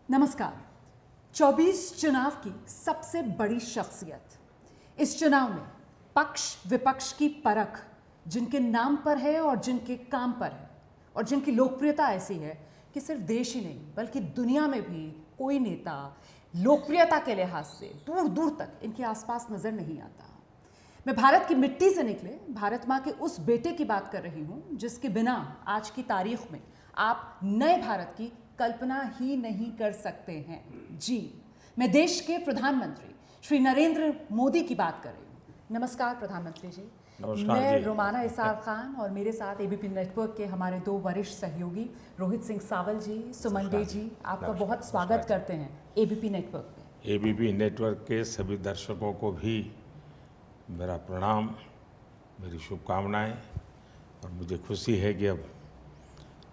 नमस्कार। 24 चुनाव की सबसे बड़ी शख्सियत। इस चुनाव में पक्ष विपक्ष की परख जिनके नाम पर है और जिनके काम पर है और जिनकी लोकप्रियता ऐसी है कि सिर्फ देश ही नहीं बल्कि दुनिया में भी कोई नेता लोकप्रियता के लिहाज से दूर दूर तक इनके आसपास नजर नहीं आता। मैं भारत की मिट्टी से निकले भारत माँ के उस बेटे की बात कर रही हूँ जिसके बिना आज की तारीख में आप नए भारत की कल्पना ही नहीं कर सकते हैं। जी, मैं देश के प्रधानमंत्री श्री नरेंद्र मोदी की बात कर रही हूँ। नमस्कार प्रधानमंत्री जी। नमस्कार मैं जी। रोमाना इसार खान और मेरे साथ एबीपी नेटवर्क के हमारे दो वरिष्ठ सहयोगी रोहित सिंह सावल जी, सुमन डे जी, आपका बहुत स्वागत करते हैं एबीपी नेटवर्क पे। एबीपी नेटवर्क के सभी दर्शकों को भी मेरा प्रणाम, मेरी शुभकामनाएं। और मुझे खुशी है कि अब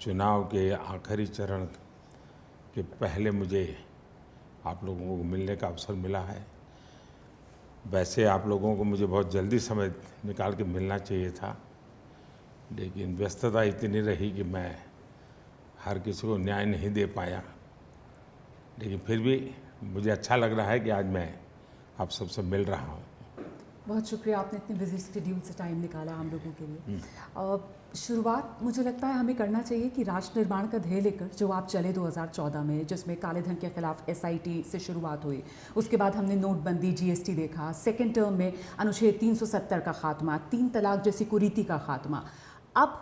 चुनाव के आखिरी चरण के पहले मुझे आप लोगों को मिलने का अवसर मिला है। वैसे आप लोगों को मुझे बहुत जल्दी समय निकाल के मिलना चाहिए था, लेकिन व्यस्तता इतनी रही कि मैं हर किसी को न्याय नहीं दे पाया। लेकिन फिर भी मुझे अच्छा लग रहा है कि आज मैं आप सबसे मिल रहा हूँ। बहुत शुक्रिया, आपने इतने बिजी शेड्यूल से टाइम निकाला हम लोगों के लिए। शुरुआत मुझे लगता है हमें करना चाहिए कि राष्ट्र निर्माण का ध्येय लेकर जो आप चले 2014 में, जिसमें काले धन के खिलाफ एसआईटी से शुरुआत हुई, उसके बाद हमने नोटबंदी, जीएसटी देखा, सेकेंड टर्म में अनुच्छेद 370 का खात्मा, 3 तलाक जैसी कुरीति का खात्मा। अब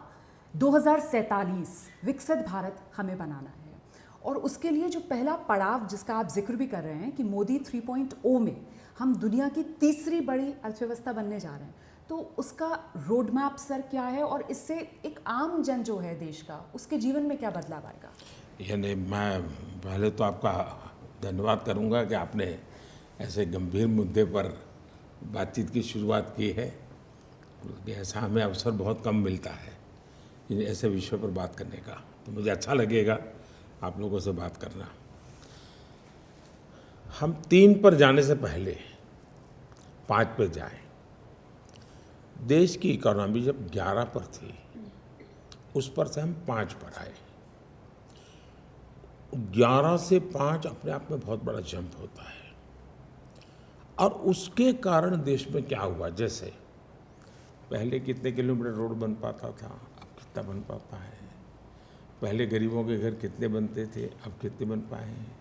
2047 विकसित भारत हमें बनाना है और उसके लिए जो पहला पड़ाव जिसका आप जिक्र भी कर रहे हैं कि मोदी 3.0 में हम दुनिया की तीसरी बड़ी अर्थव्यवस्था बनने जा रहे हैं, तो उसका रोड मैप सर क्या है और इससे एक आम जन जो है देश का, उसके जीवन में क्या बदलाव आएगा? यानी मैं पहले तो आपका धन्यवाद करूंगा कि आपने ऐसे गंभीर मुद्दे पर बातचीत की शुरुआत की है। ऐसा हमें अवसर बहुत कम मिलता है इन ऐसे विषयों पर बात करने का, तो मुझे अच्छा लगेगा आप लोगों से बात करना। हम 3 पर जाने से पहले 5 पर जाएं। देश की इकोनॉमी जब 11 पर थी, उस पर से हम 5 पर आए। 11 से 5 अपने आप में बहुत बड़ा जंप होता है। और उसके कारण देश में क्या हुआ, जैसे पहले कितने किलोमीटर रोड बन पाता था, अब कितना बन पाता है। पहले गरीबों के घर कितने बनते थे, अब कितने बन पाए हैं।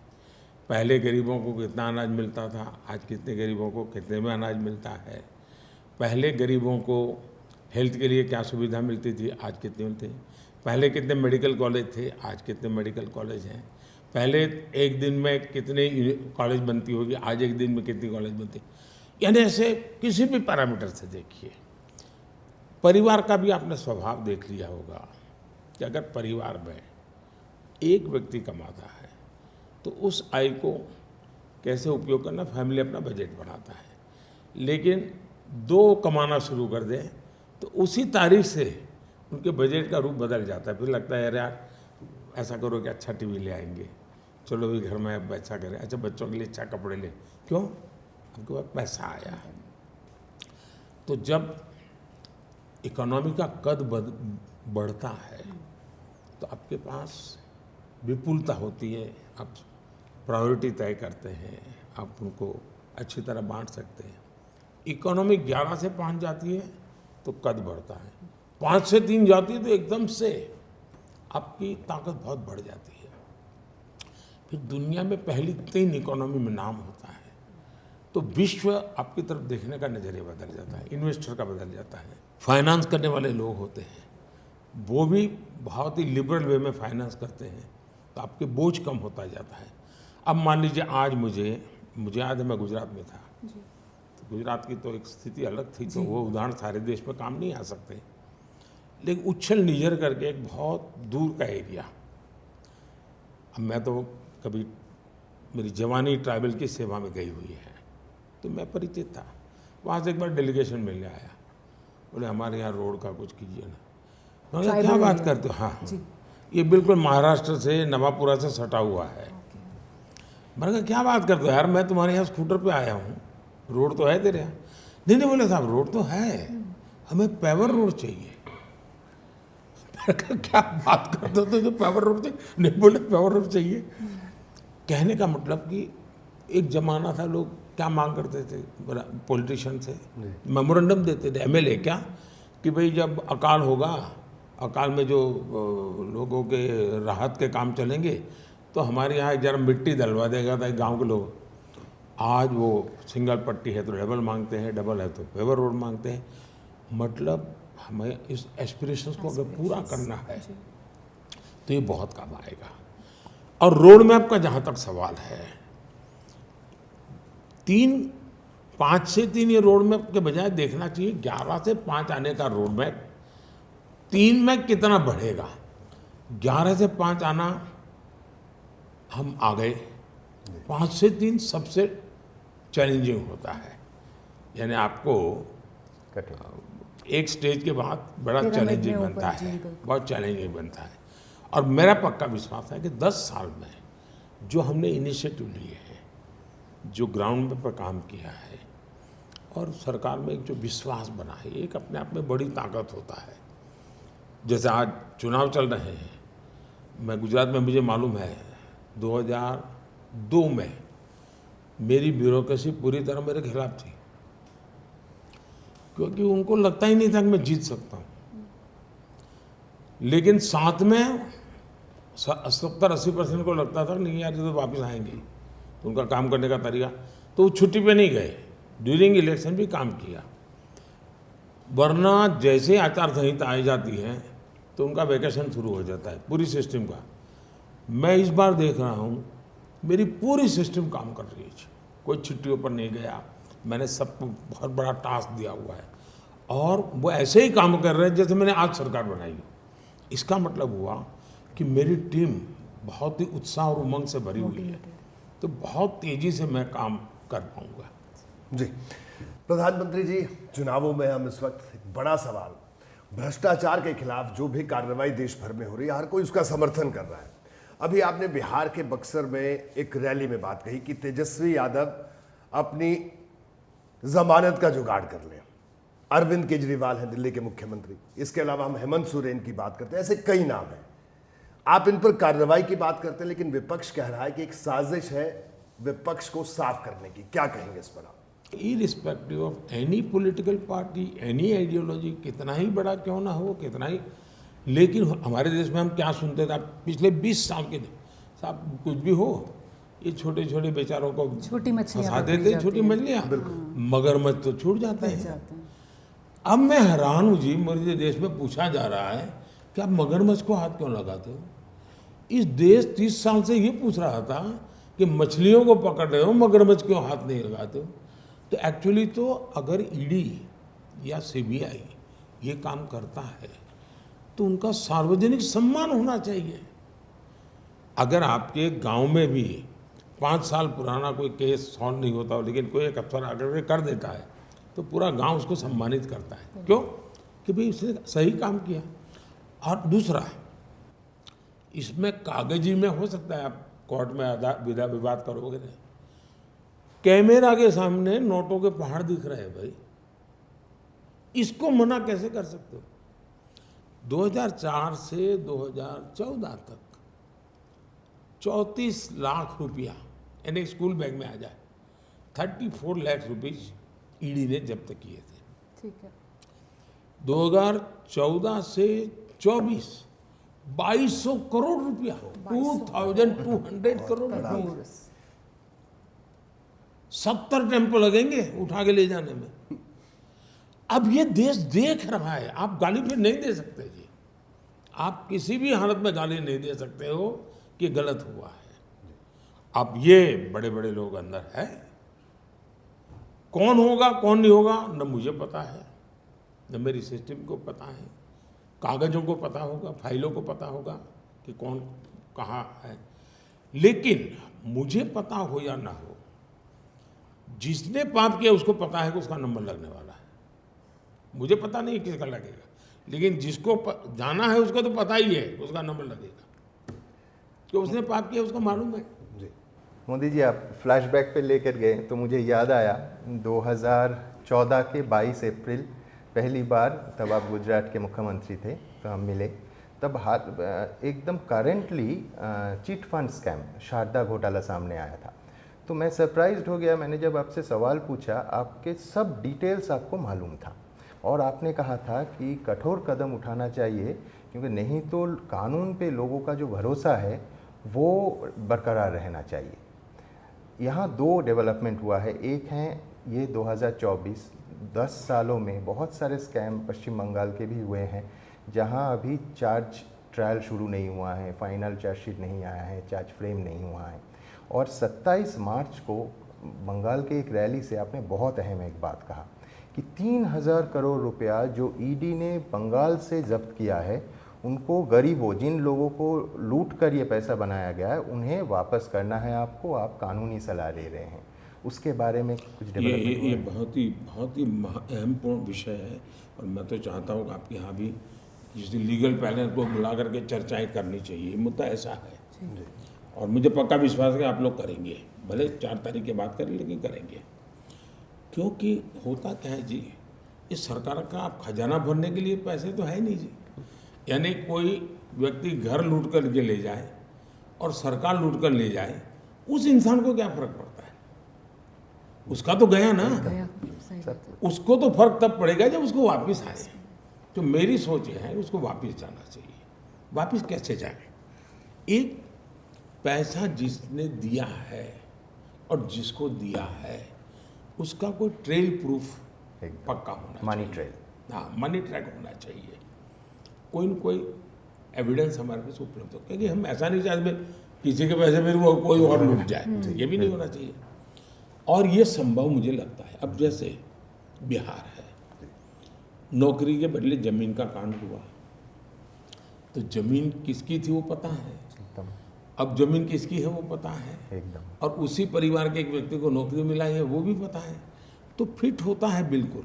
पहले गरीबों को कितना अनाज मिलता था, आज कितने गरीबों को कितने में अनाज मिलता है। पहले गरीबों को हेल्थ के लिए क्या सुविधा मिलती थी, आज कितने मिलते हैं। पहले कितने मेडिकल कॉलेज थे, आज कितने मेडिकल कॉलेज हैं। पहले एक दिन में कितने कॉलेज बनती होगी, आज एक दिन में कितनी कॉलेज बनती। यानी ऐसे किसी भी पैरामीटर से देखिए। परिवार का भी आपने स्वभाव देख लिया होगा कि अगर परिवार में एक व्यक्ति कमाता है तो उस आय को कैसे उपयोग करना, फैमिली अपना बजट बनाता है। लेकिन 2 कमाना शुरू कर दें तो उसी तारीख से उनके बजट का रूप बदल जाता है। फिर लगता है यार ऐसा करो कि अच्छा टीवी ले आएंगे, चलो भी घर में अब अच्छा करें, अच्छा बच्चों के लिए अच्छा कपड़े ले, क्यों, आपके पास पैसा आया है। तो जब इकोनॉमी का कद बढ़ता है तो आपके पास विपुलता होती है, आप प्रायोरिटी तय करते हैं, आप उनको अच्छी तरह बांट सकते हैं। इकोनॉमी 11 से 5 जाती है तो कद बढ़ता है, 5 से 3 जाती है तो एकदम से आपकी ताकत बहुत बढ़ जाती है। फिर दुनिया में पहली 3 इकोनॉमी में नाम होता है तो विश्व आपकी तरफ देखने का नज़रिया बदल जाता है, इन्वेस्टर का बदल जाता है। फाइनेंस करने वाले लोग होते हैं, वो भी बहुत ही लिबरल वे में फाइनेंस करते हैं, तो आपके बोझ कम होता जाता है। अब मान लीजिए आज मुझे याद है मैं गुजरात में था, तो गुजरात की तो एक स्थिति अलग थी, तो वो उदाहरण सारे देश में काम नहीं आ सकते। लेकिन उच्छल निजर करके एक बहुत दूर का एरिया, अब मैं तो कभी मेरी जवानी ट्राइबल की सेवा में गई हुई है तो मैं परिचित था। वहाँ से एक बार डेलीगेशन मिलने आया, बोले हमारे यहाँ रोड का कुछ कीजिए ना। मैंने क्या बात करते हो, हाँ ये बिल्कुल महाराष्ट्र से नवापुरा से सटा हुआ है। मैंने कहा क्या बात करते हो यार, मैं तुम्हारे यहाँ स्कूटर पे आया हूँ, रोड तो है तेरे यहाँ। नहीं बोले साहब रोड तो है, हमें पेवर रोड चाहिए। मैंने कहा क्या बात करते हो, तो पेवर रोड चाहिए? नहीं बोले पेवर रोड चाहिए। कहने का मतलब कि एक जमाना था, लोग क्या मांग करते थे पॉलिटिशियन से, मेमोरेंडम देते थे, एमएलए क्या, कि भाई जब अकाल होगा, अकाल में जो लोगों के राहत के काम चलेंगे तो हमारे यहाँ जरा मिट्टी डलवा देगा था गांव के लोग। आज वो सिंगल पट्टी है तो डबल मांगते हैं, डबल है तो पेवर रोड मांगते हैं। मतलब हमें इस एस्पिरेशंस को अगर पूरा करना है तो ये बहुत काम आएगा। और रोड मैप का जहाँ तक सवाल है, 5 से 3 ये रोड मैप के बजाय देखना चाहिए 11 से 5 आने का रोड मैप 3 में कितना बढ़ेगा। 11 से 5 आना हम आ गए, 5 से 3 सबसे चैलेंजिंग होता है। यानी आपको एक स्टेज के बाद बड़ा चैलेंजिंग बनता है, बहुत चैलेंजिंग बनता है। और मेरा पक्का विश्वास है कि 10 साल में जो हमने इनिशिएटिव लिए हैं, जो ग्राउंड पर काम किया है और सरकार में एक जो विश्वास बना है, एक अपने आप में बड़ी ताकत होता है। जैसे आज चुनाव चल रहे हैं, मैं गुजरात में, मुझे मालूम है 2002 में मेरी ब्यूरोक्रेसी पूरी तरह मेरे खिलाफ थी, क्योंकि उनको लगता ही नहीं था कि मैं जीत सकता हूँ। लेकिन साथ में 70-80% को लगता था नहीं यार ये तो वापस आएंगे, तो उनका काम करने का तरीका, तो वो छुट्टी पे नहीं गए, ड्यूरिंग इलेक्शन भी काम किया। वरना जैसे आचार संहिता आई जाती है तो उनका वैकेशन शुरू हो जाता है पूरी सिस्टम का। मैं इस बार देख रहा हूँ मेरी पूरी सिस्टम काम कर रही है, कोई छुट्टियों पर नहीं गया, मैंने सबको बहुत बड़ा टास्क दिया हुआ है और वो ऐसे ही काम कर रहे हैं जैसे मैंने आज सरकार बनाई हो। इसका मतलब हुआ कि मेरी टीम बहुत ही उत्साह और उमंग से भरी हुई है, तो बहुत तेजी से मैं काम कर पाऊंगा। जी प्रधानमंत्री जी, चुनावों में हम इस वक्त एक बड़ा सवाल, भ्रष्टाचार के खिलाफ जो भी कार्रवाई देश भर में हो रही है, हर कोई उसका समर्थन कर रहा है। अभी आपने बिहार के बक्सर में एक रैली में बात कही कि तेजस्वी यादव अपनी जमानत का जुगाड़ कर लें। अरविंद केजरीवाल हैं दिल्ली के मुख्यमंत्री, इसके अलावा हम हेमंत सोरेन की बात करते हैं, ऐसे कई नाम हैं। आप इन पर कार्रवाई की बात करते हैं, लेकिन विपक्ष कह रहा है कि एक साजिश है विपक्ष को साफ करने की। क्या कहेंगे इस पर आप? Irrespective of any political party, any ideology, कितना ही बड़ा क्यों ना हो, कितना ही, लेकिन हमारे देश में हम क्या सुनते थे पिछले 20 साल के, साहब कुछ भी हो ये छोटे छोटे बेचारों को छोटी मछलियां फंसा देते, छोटी मछलियाँ, मगरमच्छ तो छूट जाते हैं। अब मैं हैरान हूँ जी, मेरे देश में पूछा जा रहा है कि आप मगरमच्छ को हाथ क्यों लगाते हो। इस देश 30 साल से ये पूछ रहा था कि मछलियों को पकड़ रहे हो, मगरमच्छ क्यों हाथ नहीं लगाते हो। तो एक्चुअली तो अगर ईडी या सीबीआई ये काम करता है तो उनका सार्वजनिक सम्मान होना चाहिए। अगर आपके गांव में भी 5 साल पुराना कोई केस सॉल्व नहीं होता हो, लेकिन कोई एक अफसर आकर कर देता है तो पूरा गांव उसको सम्मानित करता है। क्यों? कि भाई उसने सही काम किया। और दूसरा, इसमें कागजी में हो सकता है आप कोर्ट में विवाद करोगे, कैमरा के सामने नोटों के पहाड़ दिख रहे हैं भाई, इसको मना कैसे कर सकते हो। 2004 से 2014 तक 34 लाख रुपया यानी स्कूल बैग में आ जाए 34 लाख रुपीज ईडी ने जब्त किए थे। ठीक है। 2014 से 24 2200 करोड़ रुपया, 2200 करोड़ रुपया, 70 टेम्पो लगेंगे उठा के ले जाने में। अब ये देश देख रहा है, आप गाली फिर नहीं दे सकते जी, आप किसी भी हालत में गाली नहीं दे सकते हो कि गलत हुआ है। अब ये बड़े बड़े लोग अंदर है, कौन होगा कौन नहीं होगा न मुझे पता है, न मेरी सिस्टम को पता है। कागजों को पता होगा, फाइलों को पता होगा कि कौन कहाँ है, लेकिन मुझे पता हो या ना हो, जिसने पाप किया उसको पता है कि उसका नंबर लगने वाला है। मुझे पता नहीं किसका लगेगा, लेकिन जिसको जाना है उसको तो पता ही है उसका नंबर लगेगा, कि उसने पाप किया उसको मालूम है। मोदी जी, आप फ्लैशबैक पे लेकर गए तो मुझे याद आया 2014 के 22 अप्रैल पहली बार, तब आप गुजरात के मुख्यमंत्री थे, तो हम मिले। तब एकदम currently chit fund scam Sharda घोटाला सामने आया था। तो मैं सरप्राइज्ड हो गया। मैंने जब आपसे सवाल पूछा, आपके सब डिटेल्स आपको मालूम था और आपने कहा था कि कठोर कदम उठाना चाहिए, क्योंकि नहीं तो कानून पे लोगों का जो भरोसा है वो बरकरार रहना चाहिए। यहाँ दो डेवलपमेंट हुआ है। एक है ये 2024, 10 सालों में बहुत सारे स्कैम पश्चिम बंगाल के भी हुए हैं, जहाँ अभी चार्ज ट्रायल शुरू नहीं हुआ है, फाइनल चार्जशीट नहीं आया है, चार्ज फ्रेम नहीं हुआ है। और 27 मार्च को बंगाल के एक रैली से आपने बहुत अहम एक बात कहा कि 3000 करोड़ रुपया जो ईडी ने बंगाल से जब्त किया है, उनको गरीबों, जिन लोगों को लूट कर ये पैसा बनाया गया है, उन्हें वापस करना है आपको। आप कानूनी सलाह दे रहे हैं, उसके बारे में कुछ डेवलपमेंट? ये बहुत ही अहमपूर्ण विषय है और मैं तो चाहता हूँ कि आपके यहाँ भी जिस लीगल पैनल को बुला करके चर्चाएं करनी चाहिए। मुद्दा ऐसा है और मुझे पक्का विश्वास है कि आप लोग करेंगे, भले 4 तारीख के बाद करें लेकिन करेंगे। क्योंकि होता क्या है जी, इस सरकार का आप खजाना भरने के लिए पैसे तो है नहीं जी। यानी कोई व्यक्ति घर लूट कर के ले जाए और सरकार लूट कर ले जाए, उस इंसान को क्या फर्क पड़ता है? उसका तो गया ना, गया, सही बात है। उसको तो फर्क तब पड़ेगा जब उसको वापस आए। तो मेरी सोच ये है उसको वापस जाना चाहिए। वापस कैसे जाए? एक पैसा जिसने दिया है और जिसको दिया है उसका कोई ट्रेल प्रूफ पक्का होना चाहिए। मनी ट्रेल, हाँ, मनी ट्रैक होना चाहिए। कोई न कोई एविडेंस हमारे पास उपलब्ध हो, क्योंकि हम ऐसा नहीं चाहते किसी के पैसे में वो कोई और लूट जाए, ये भी नहीं होना चाहिए। और ये संभव मुझे लगता है। अब जैसे बिहार है, नौकरी के बदले जमीन का कांड हुआ, तो जमीन किसकी थी वो पता है, एकदम अब जमीन किसकी है वो पता है, एकदम। और उसी परिवार के एक व्यक्ति को नौकरी मिला है वो भी पता है। तो फिट होता है बिल्कुल,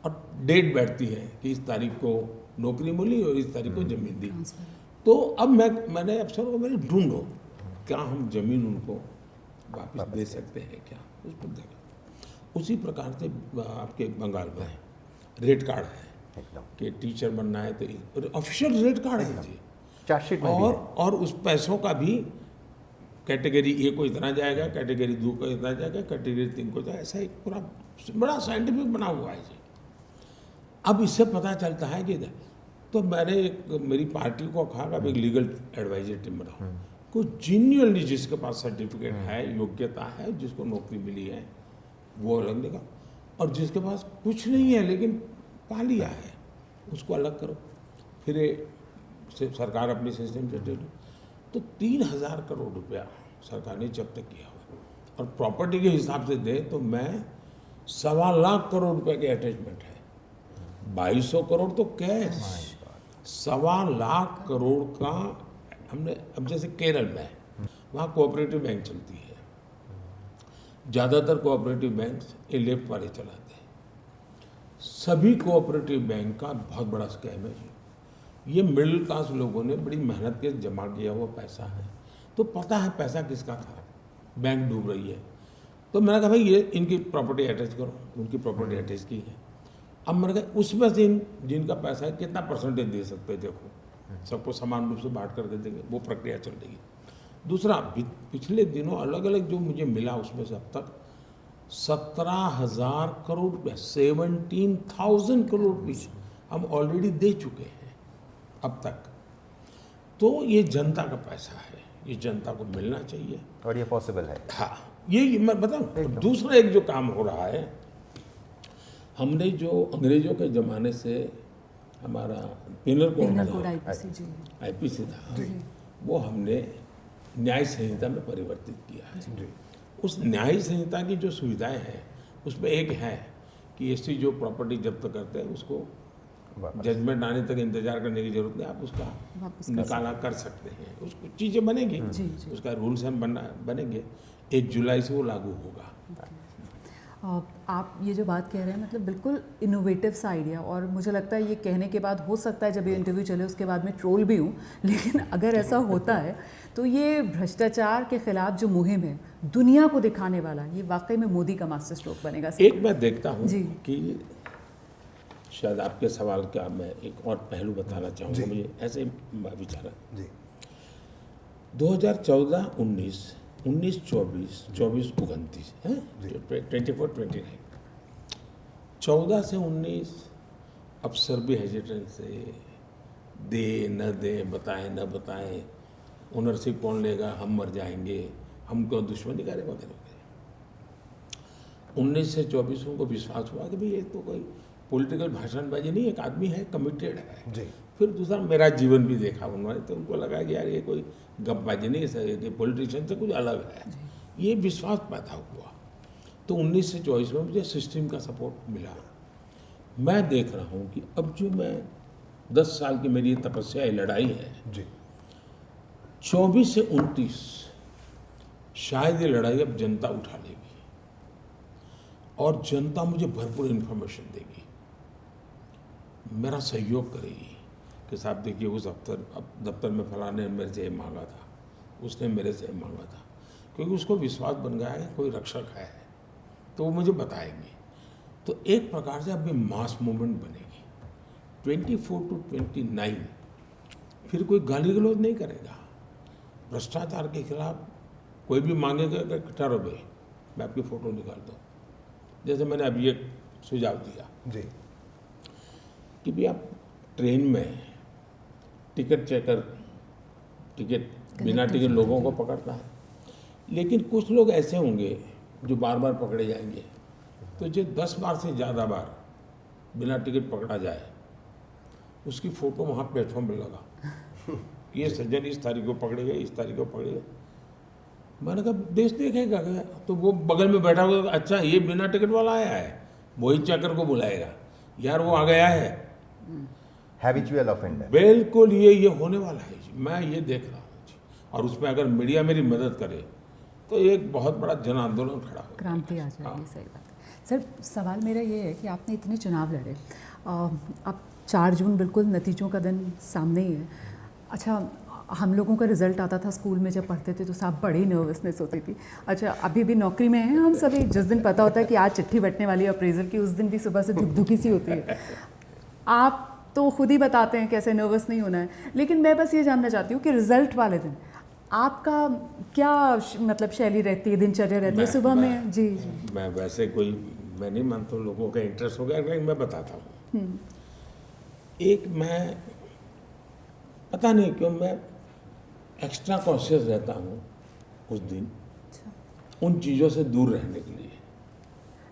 और डेट बैठती है कि इस तारीख को नौकरी मिली और इस तारीख को जमीन दी। तो अब मैंने अफसर को मैंने ढूंढो क्या हम जमीन उनको वापस दे सकते हैं क्या, उस पर देखा। उसी प्रकार से आपके बंगाल में रेट कार्ड है एकदम कि टीचर बनना है तो ऑफिशियल रेट कार्ड है जी। चार्जशीट में भी है। और उस पैसों का भी कैटेगरी ए को इतना जाएगा, कैटेगरी 2 को इतना जाएगा, कैटेगरी 3 को जाएगा, ऐसा एक पूरा बड़ा साइंटिफिक बना हुआ है जी। अब इससे पता चलता है कि तो मैंने मेरी पार्टी को कहा कि अब एक लीगल एडवाइजर टीम बनाओ, कोई जीन्युइनली जिसके पास सर्टिफिकेट है, योग्यता है, जिसको नौकरी मिली है वो अलग देगा, और जिसके पास कुछ नहीं है लेकिन पा लिया है उसको अलग करो। फिर सरकार अपनी सिस्टम से दे दो। तो 3000 करोड़ रुपया सरकार ने जब्त किया हुआ, और प्रॉपर्टी के हिसाब से दे तो मैं 1.25 लाख करोड़ रुपए के अटैचमेंट है, 2200 करोड़ तो कैश, 1.25 लाख करोड़ का हमने। अब जैसे केरल में वहाँ कोऑपरेटिव बैंक चलती है, ज़्यादातर कोऑपरेटिव बैंक ये लेफ्ट वाले चलाते हैं। सभी कोऑपरेटिव बैंक का बहुत बड़ा स्कैम है ये मिडिल क्लास लोगों ने बड़ी मेहनत के जमा किया हुआ पैसा है, तो पता है पैसा किसका था, बैंक डूब रही है। तो मैंने कहा भाई ये इनकी प्रॉपर्टी अटैच करो, उनकी प्रॉपर्टी अटैच की है। अब मैंने कहा उसमें से जिनका पैसा है कितना परसेंटेज दे सकते हैं, देखो सबको समान रूप से बांट करके देंगे, वो प्रक्रिया चल रही है। दूसरा, पिछले दिनों अलग अलग जो मुझे मिला उसमें से अब तक 17,000 करोड़ रुपया, 17,000 करोड़ रुपये हम ऑलरेडी दे चुके हैं अब तक। तो ये जनता का पैसा है, ये जनता को मिलना चाहिए और ये पॉसिबल है। हाँ, ये मैं बताऊँ। दूसरा एक जो काम हो रहा है, हमने जो अंग्रेजों के ज़माने से हमारा पेनल कोड आईपीसी था, वो हमने न्याय संहिता में परिवर्तित किया है। उस न्याय संहिता की जो सुविधाएं हैं उसमें एक है कि ऐसी जो प्रॉपर्टी जब्त करते हैं उसको जजमेंट आने तक इंतजार करने की जरूरत नहीं, आप उसका निकाला कर सकते हैं। उसको चीज़ें बनेंगी, उसका रूल्स एंड बनेंगे। 1 जुलाई से वो लागू होगा। आप ये जो बात कह रहे हैं मतलब बिल्कुल इनोवेटिव सा आइडिया, और मुझे लगता है ये कहने के बाद हो सकता है जब ये इंटरव्यू चले उसके बाद मैं ट्रोल भी हूँ, लेकिन अगर ऐसा होता है तो ये भ्रष्टाचार के खिलाफ जो मुहिम है दुनिया को दिखाने वाला, ये वाकई में मोदी का मास्टर स्ट्रोक बनेगा। एक मैं देखता हूँ कि शायद आपके सवाल का मैं एक और पहलू बताना चाहूँगा, मुझे ऐसे विचार है। जी 2014, 19, 19, 24, 24, 29 है 24, 29, 14 से 19 अफसर भी हेजिटेंट से दे न दे, बताएं न बताएं, ओनरशिप कौन लेगा, हम मर जाएंगे, हमको दुश्मनी करे वगैरह। 19 से 24 उनको विश्वास हुआ कि भाई ये तो कोई पॉलिटिकल भाषणबाजी नहीं, एक आदमी है, कमिटेड है। जी फिर दूसरा मेरा जीवन भी देखा उन्होंने, तो उनको लगा कि यार ये कोई गपबाजी नहीं है, पॉलिटिशियन से कुछ अलग है, ये विश्वास पैदा हुआ। तो 19 से 24 में मुझे सिस्टम का सपोर्ट मिला। मैं देख रहा हूँ कि अब जो मैं 10 साल की मेरी तपस्या लड़ाई है, जी 24 से 29 शायद ये लड़ाई अब जनता उठा लेगी और जनता मुझे भरपूर इन्फॉर्मेशन देगी, मेरा सहयोग करेगी कि साहब देखिए उस दफ्तर में फलाने ने मेरे से ये मांगा था, उसने मेरे से मांगा था, क्योंकि उसको विश्वास बन गया है कोई रक्षक है, तो वो मुझे बताएंगे। तो एक प्रकार से अभी मास मूवमेंट बनेगी। 24 to 29 फिर कोई गाली गलौज नहीं करेगा, भ्रष्टाचार के खिलाफ कोई भी मांगेगा कि ठहरो भाई मैं आपकी फ़ोटो निकाल दूँ, जैसे मैंने अभी एक सुझाव दिया जी कि भी आप ट्रेन में टिकट चेकर टिकट बिना टिकट लोगों को पकड़ता है, लेकिन कुछ लोग ऐसे होंगे जो बार बार पकड़े जाएंगे, तो जो 10 बार से ज़्यादा बार बिना टिकट पकड़ा जाए उसकी फ़ोटो वहाँ प्लेटफॉर्म पर लगा कि ये सज्जन इस तारीख को पकड़े गए, इस तारीख को पकड़े गए। मैंने कहा देश देखेगा क्या? तो वो बगल में बैठा हुआ, अच्छा ये बिना टिकट वाला आया है, वही चक्कर को बुलाएगा, यार वो आ गया है। Habitual offender. बिल्कुल ये होने वाला है जी, मैं ये देख रहा हूँ जी। और उसमें अगर मीडिया मेरी मदद करे तो एक बहुत बड़ा जन आंदोलन खड़ा हो, क्रांति आ जाएगी। सही बात है सर। सवाल मेरा ये है कि आपने इतने चुनाव लड़े, अब 4 जून बिल्कुल नतीजों का दिन सामने ही है। अच्छा, हम लोगों का रिजल्ट आता था स्कूल में जब पढ़ते थे तो साहब बड़ी नर्वसनेस होती थी। अच्छा, अभी भी नौकरी में हैं हम सभी, जिस दिन पता होता है कि आज चिट्ठी बंटने वाली है अप्रेजल की, उस दिन भी सुबह से धुकधुकी सी होती है। आप तो खुद ही बताते हैं कैसे नर्वस नहीं होना है, लेकिन मैं बस ये जानना चाहती हूँ कि रिजल्ट वाले दिन आपका क्या मतलब शैली रहती है, दिनचर्या रहती है सुबह में? जी जी। मैं वैसे कोई मैं नहीं मानता हूँ लोगों का इंटरेस्ट हो गया, लेकिन मैं बताता हूँ। एक मैं पता नहीं क्यों मैं एक्स्ट्रा कॉन्शियस रहता हूँ उस दिन, उन चीज़ों से दूर रहने के लिए।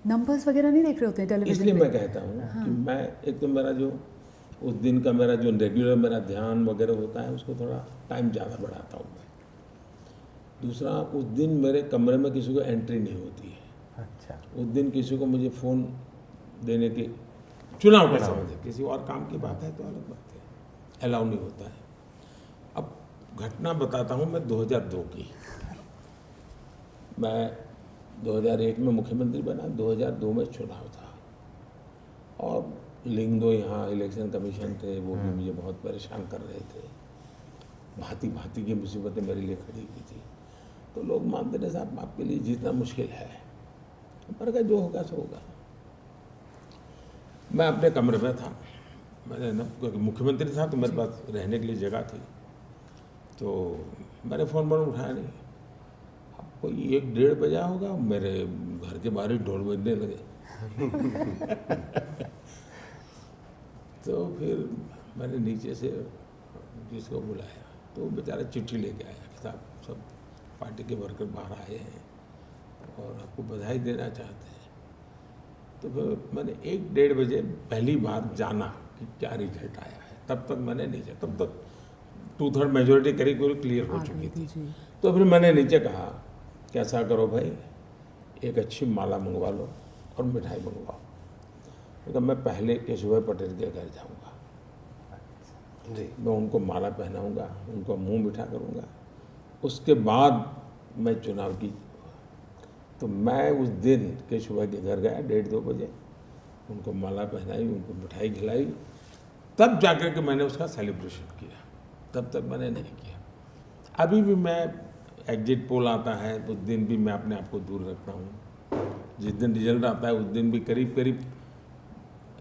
नंबर्स वगैरह नहीं देख रहे होते हैं टेलीविजन इसलिए पे? मैं कहता हूँ कि मैं एक तो मेरा जो उस दिन का मेरा जो रेगुलर मेरा ध्यान वगैरह होता है उसको थोड़ा टाइम ज़्यादा बढ़ाता हूँ मैं। दूसरा, उस दिन मेरे कमरे में किसी को एंट्री नहीं होती है। अच्छा। उस दिन किसी को मुझे फ़ोन देने की, चुनाव का समय है, किसी और काम की बात है तो अलग बात है, अलाउ नहीं होता है। अब घटना बताता हूँ मैं 2002 की। मैं 2001 में मुख्यमंत्री बना, 2002 में चुनाव था और लिंग दो यहाँ इलेक्शन कमीशन थे, वो भी मुझे बहुत परेशान कर रहे थे, भांति भांति की मुसीबतें मेरे लिए खड़ी की थी। तो लोग मानते थे साहब आपके लिए जीतना मुश्किल है, पर क्या जो होगा सो होगा। मैं अपने कमरे में था, मैंने ना क्योंकि मुख्यमंत्री था तो मेरे पास रहने के लिए जगह थी, तो मैंने फ़ोन उठाया नहीं। अब कोई 1-1:30 बजा होगा, मेरे घर के बाहर ही ढोल बजने लगे। तो फिर मैंने नीचे से जिसको बुलाया तो वो बेचारा चिट्ठी लेके आया कि साहब सब पार्टी के वर्कर बाहर आए हैं और आपको बधाई देना चाहते हैं। तो फिर मैंने 1-1:30 बजे पहली बार जाना कि क्या रिजल्ट आया है। तब तक मैंने नहीं जाना, तब तक 2/3 मेजोरिटी करीब क्लियर हो चुकी थी। तो फिर मैंने नीचे कहा कैसा करो भाई, एक अच्छी माला मंगवा लो और मिठाई मंगवाओ, क्योंकि मैं पहले केशव पटेल के घर जाऊंगा जी मैं उनको माला पहनाऊंगा, उनको मुंह मीठा करूंगा, उसके बाद मैं चुनाव की। तो मैं उस दिन केशव के घर गया 1:30-2 बजे, उनको माला पहनाई, उनको मिठाई खिलाई, तब जाकर के मैंने उसका सेलिब्रेशन किया। तब तक मैंने नहीं किया। अभी भी मैं एग्जिट पोल आता है तो उस दिन भी मैं अपने आप को दूर रखता हूँ। जिस दिन रिजल्ट आता है उस दिन भी करीब करीब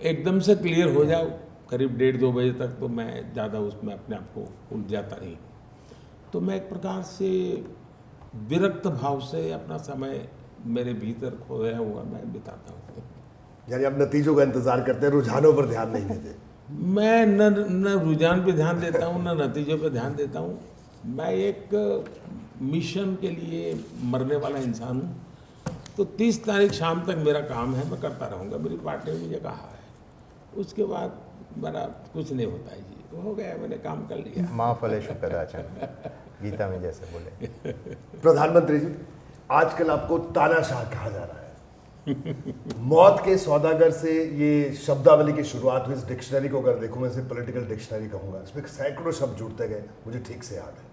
एकदम से क्लियर हो जाओ करीब 1:30-2 बजे तक तो मैं ज़्यादा उसमें अपने आप को उलझाता नहीं। तो मैं एक प्रकार से विरक्त भाव से अपना समय मेरे भीतर खोया हुआ मैं बिताता हूँ। यानी आप नतीजों का इंतजार करते हैं, रुझानों पर ध्यान नहीं देते। मैं न रुझान पे ध्यान देता हूँ न नतीजों पे ध्यान देता हूँ। मैं एक मिशन के लिए मरने वाला इंसान हूँ। तो 30 तारीख शाम तक मेरा काम है, मैं करता रहूँगा। मेरी पार्टी ने मुझे कहा है, उसके बाद मेरा कुछ नहीं होता है जी, हो गया, मैंने काम कर लिया। माँ फलेषु कदाचन, गीता में जैसे बोले। प्रधानमंत्री जी, आजकल आपको तानाशाह कहा जा रहा है। मौत के सौदागर से ये शब्दावली की शुरुआत हुई। इस डिक्शनरी को अगर देखूं, मैं इसे पॉलिटिकल डिक्शनरी कहूंगा, इसमें सैकड़ों शब्द जुड़ते गए, मुझे ठीक से याद है।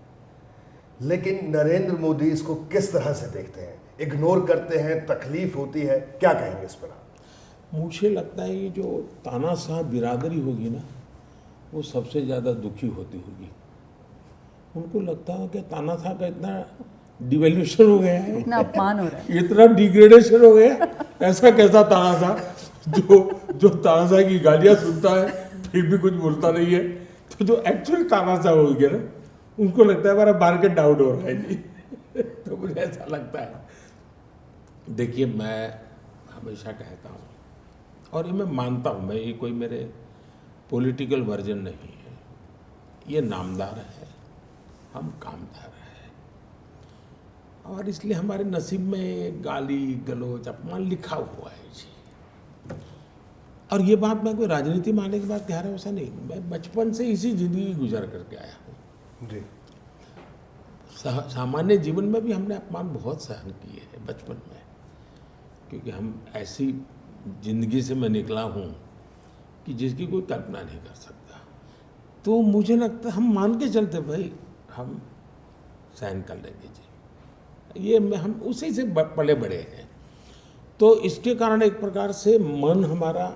लेकिन नरेंद्र मोदी इसको किस तरह से देखते हैं? इग्नोर करते हैं, तकलीफ होती है, क्या कहेंगे इस पर आप? मुझे लगता है ये जो तानाशाह बिरादरी होगी ना, वो सबसे ज़्यादा दुखी होती होगी। उनको लगता है कि तानाशाह का इतना डिवेल्यूशन हो गया है, इतना अपमान हो रहा है। इतना डिग्रेडेशन हो गया। ऐसा कैसा तानाशाह जो तानाशाह की गालियाँ सुनता है फिर भी कुछ बोलता नहीं है। तो जो एक्चुअल तानाशाह हो गया ना, उनको लगता है हमारा मार्केट डाउन हो रहा है जी। तो मुझे ऐसा लगता है। देखिए, मैं हमेशा कहता हूँ और ये मैं मानता हूँ, मैं ये कोई मेरे पॉलिटिकल वर्जन नहीं है, ये नामदार है, हम कामदार हैं। और इसलिए हमारे नसीब में गाली गलौज अपमान लिखा हुआ है जी। और ये बात मैं कोई राजनीति मानने की बात कह रहा हूँ, ऐसा नहीं। मैं बचपन से इसी जिंदगी गुजार करके आया हूँ जी। सामान्य जीवन में भी हमने अपमान बहुत सहन किए हैं बचपन में, क्योंकि हम ऐसी जिंदगी से मैं निकला हूँ कि जिसकी कोई कल्पना नहीं कर सकता। तो मुझे लगता है हम मान के चलते भाई, हम सहन कर लेंगे जी। ये हम उसी से पले बड़े हैं। तो इसके कारण एक प्रकार से मन हमारा,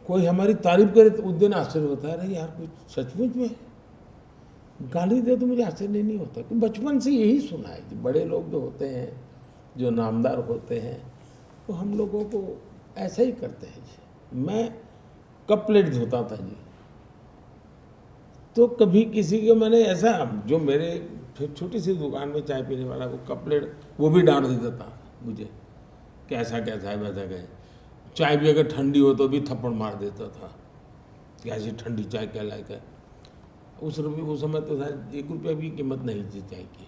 कोई हमारी तारीफ करे तो उस दिन आश्चर्य होता है, अरे यार कुछ सचमुच में गाली दे तो मुझे आश्चर्य नहीं होता, क्योंकि बचपन से यही सुना है कि बड़े लोग जो होते हैं, जो नामदार होते हैं, वो हम लोगों को ऐसा ही करते हैं जी। मैं कप प्लेट धोता था जी, तो कभी किसी को मैंने ऐसा, जो मेरे छोटी सी दुकान में चाय पीने वाला, वो कप प्लेट वो भी डांट देता था मुझे, कैसा कैसा है वैसा क्या है। चाय भी अगर ठंडी हो तो भी थप्पड़ मार देता था कि ऐसी ठंडी चाय क्या लायक है। उस समय तो शायद 1 रुपया भी कीमत नहीं थी चाय की।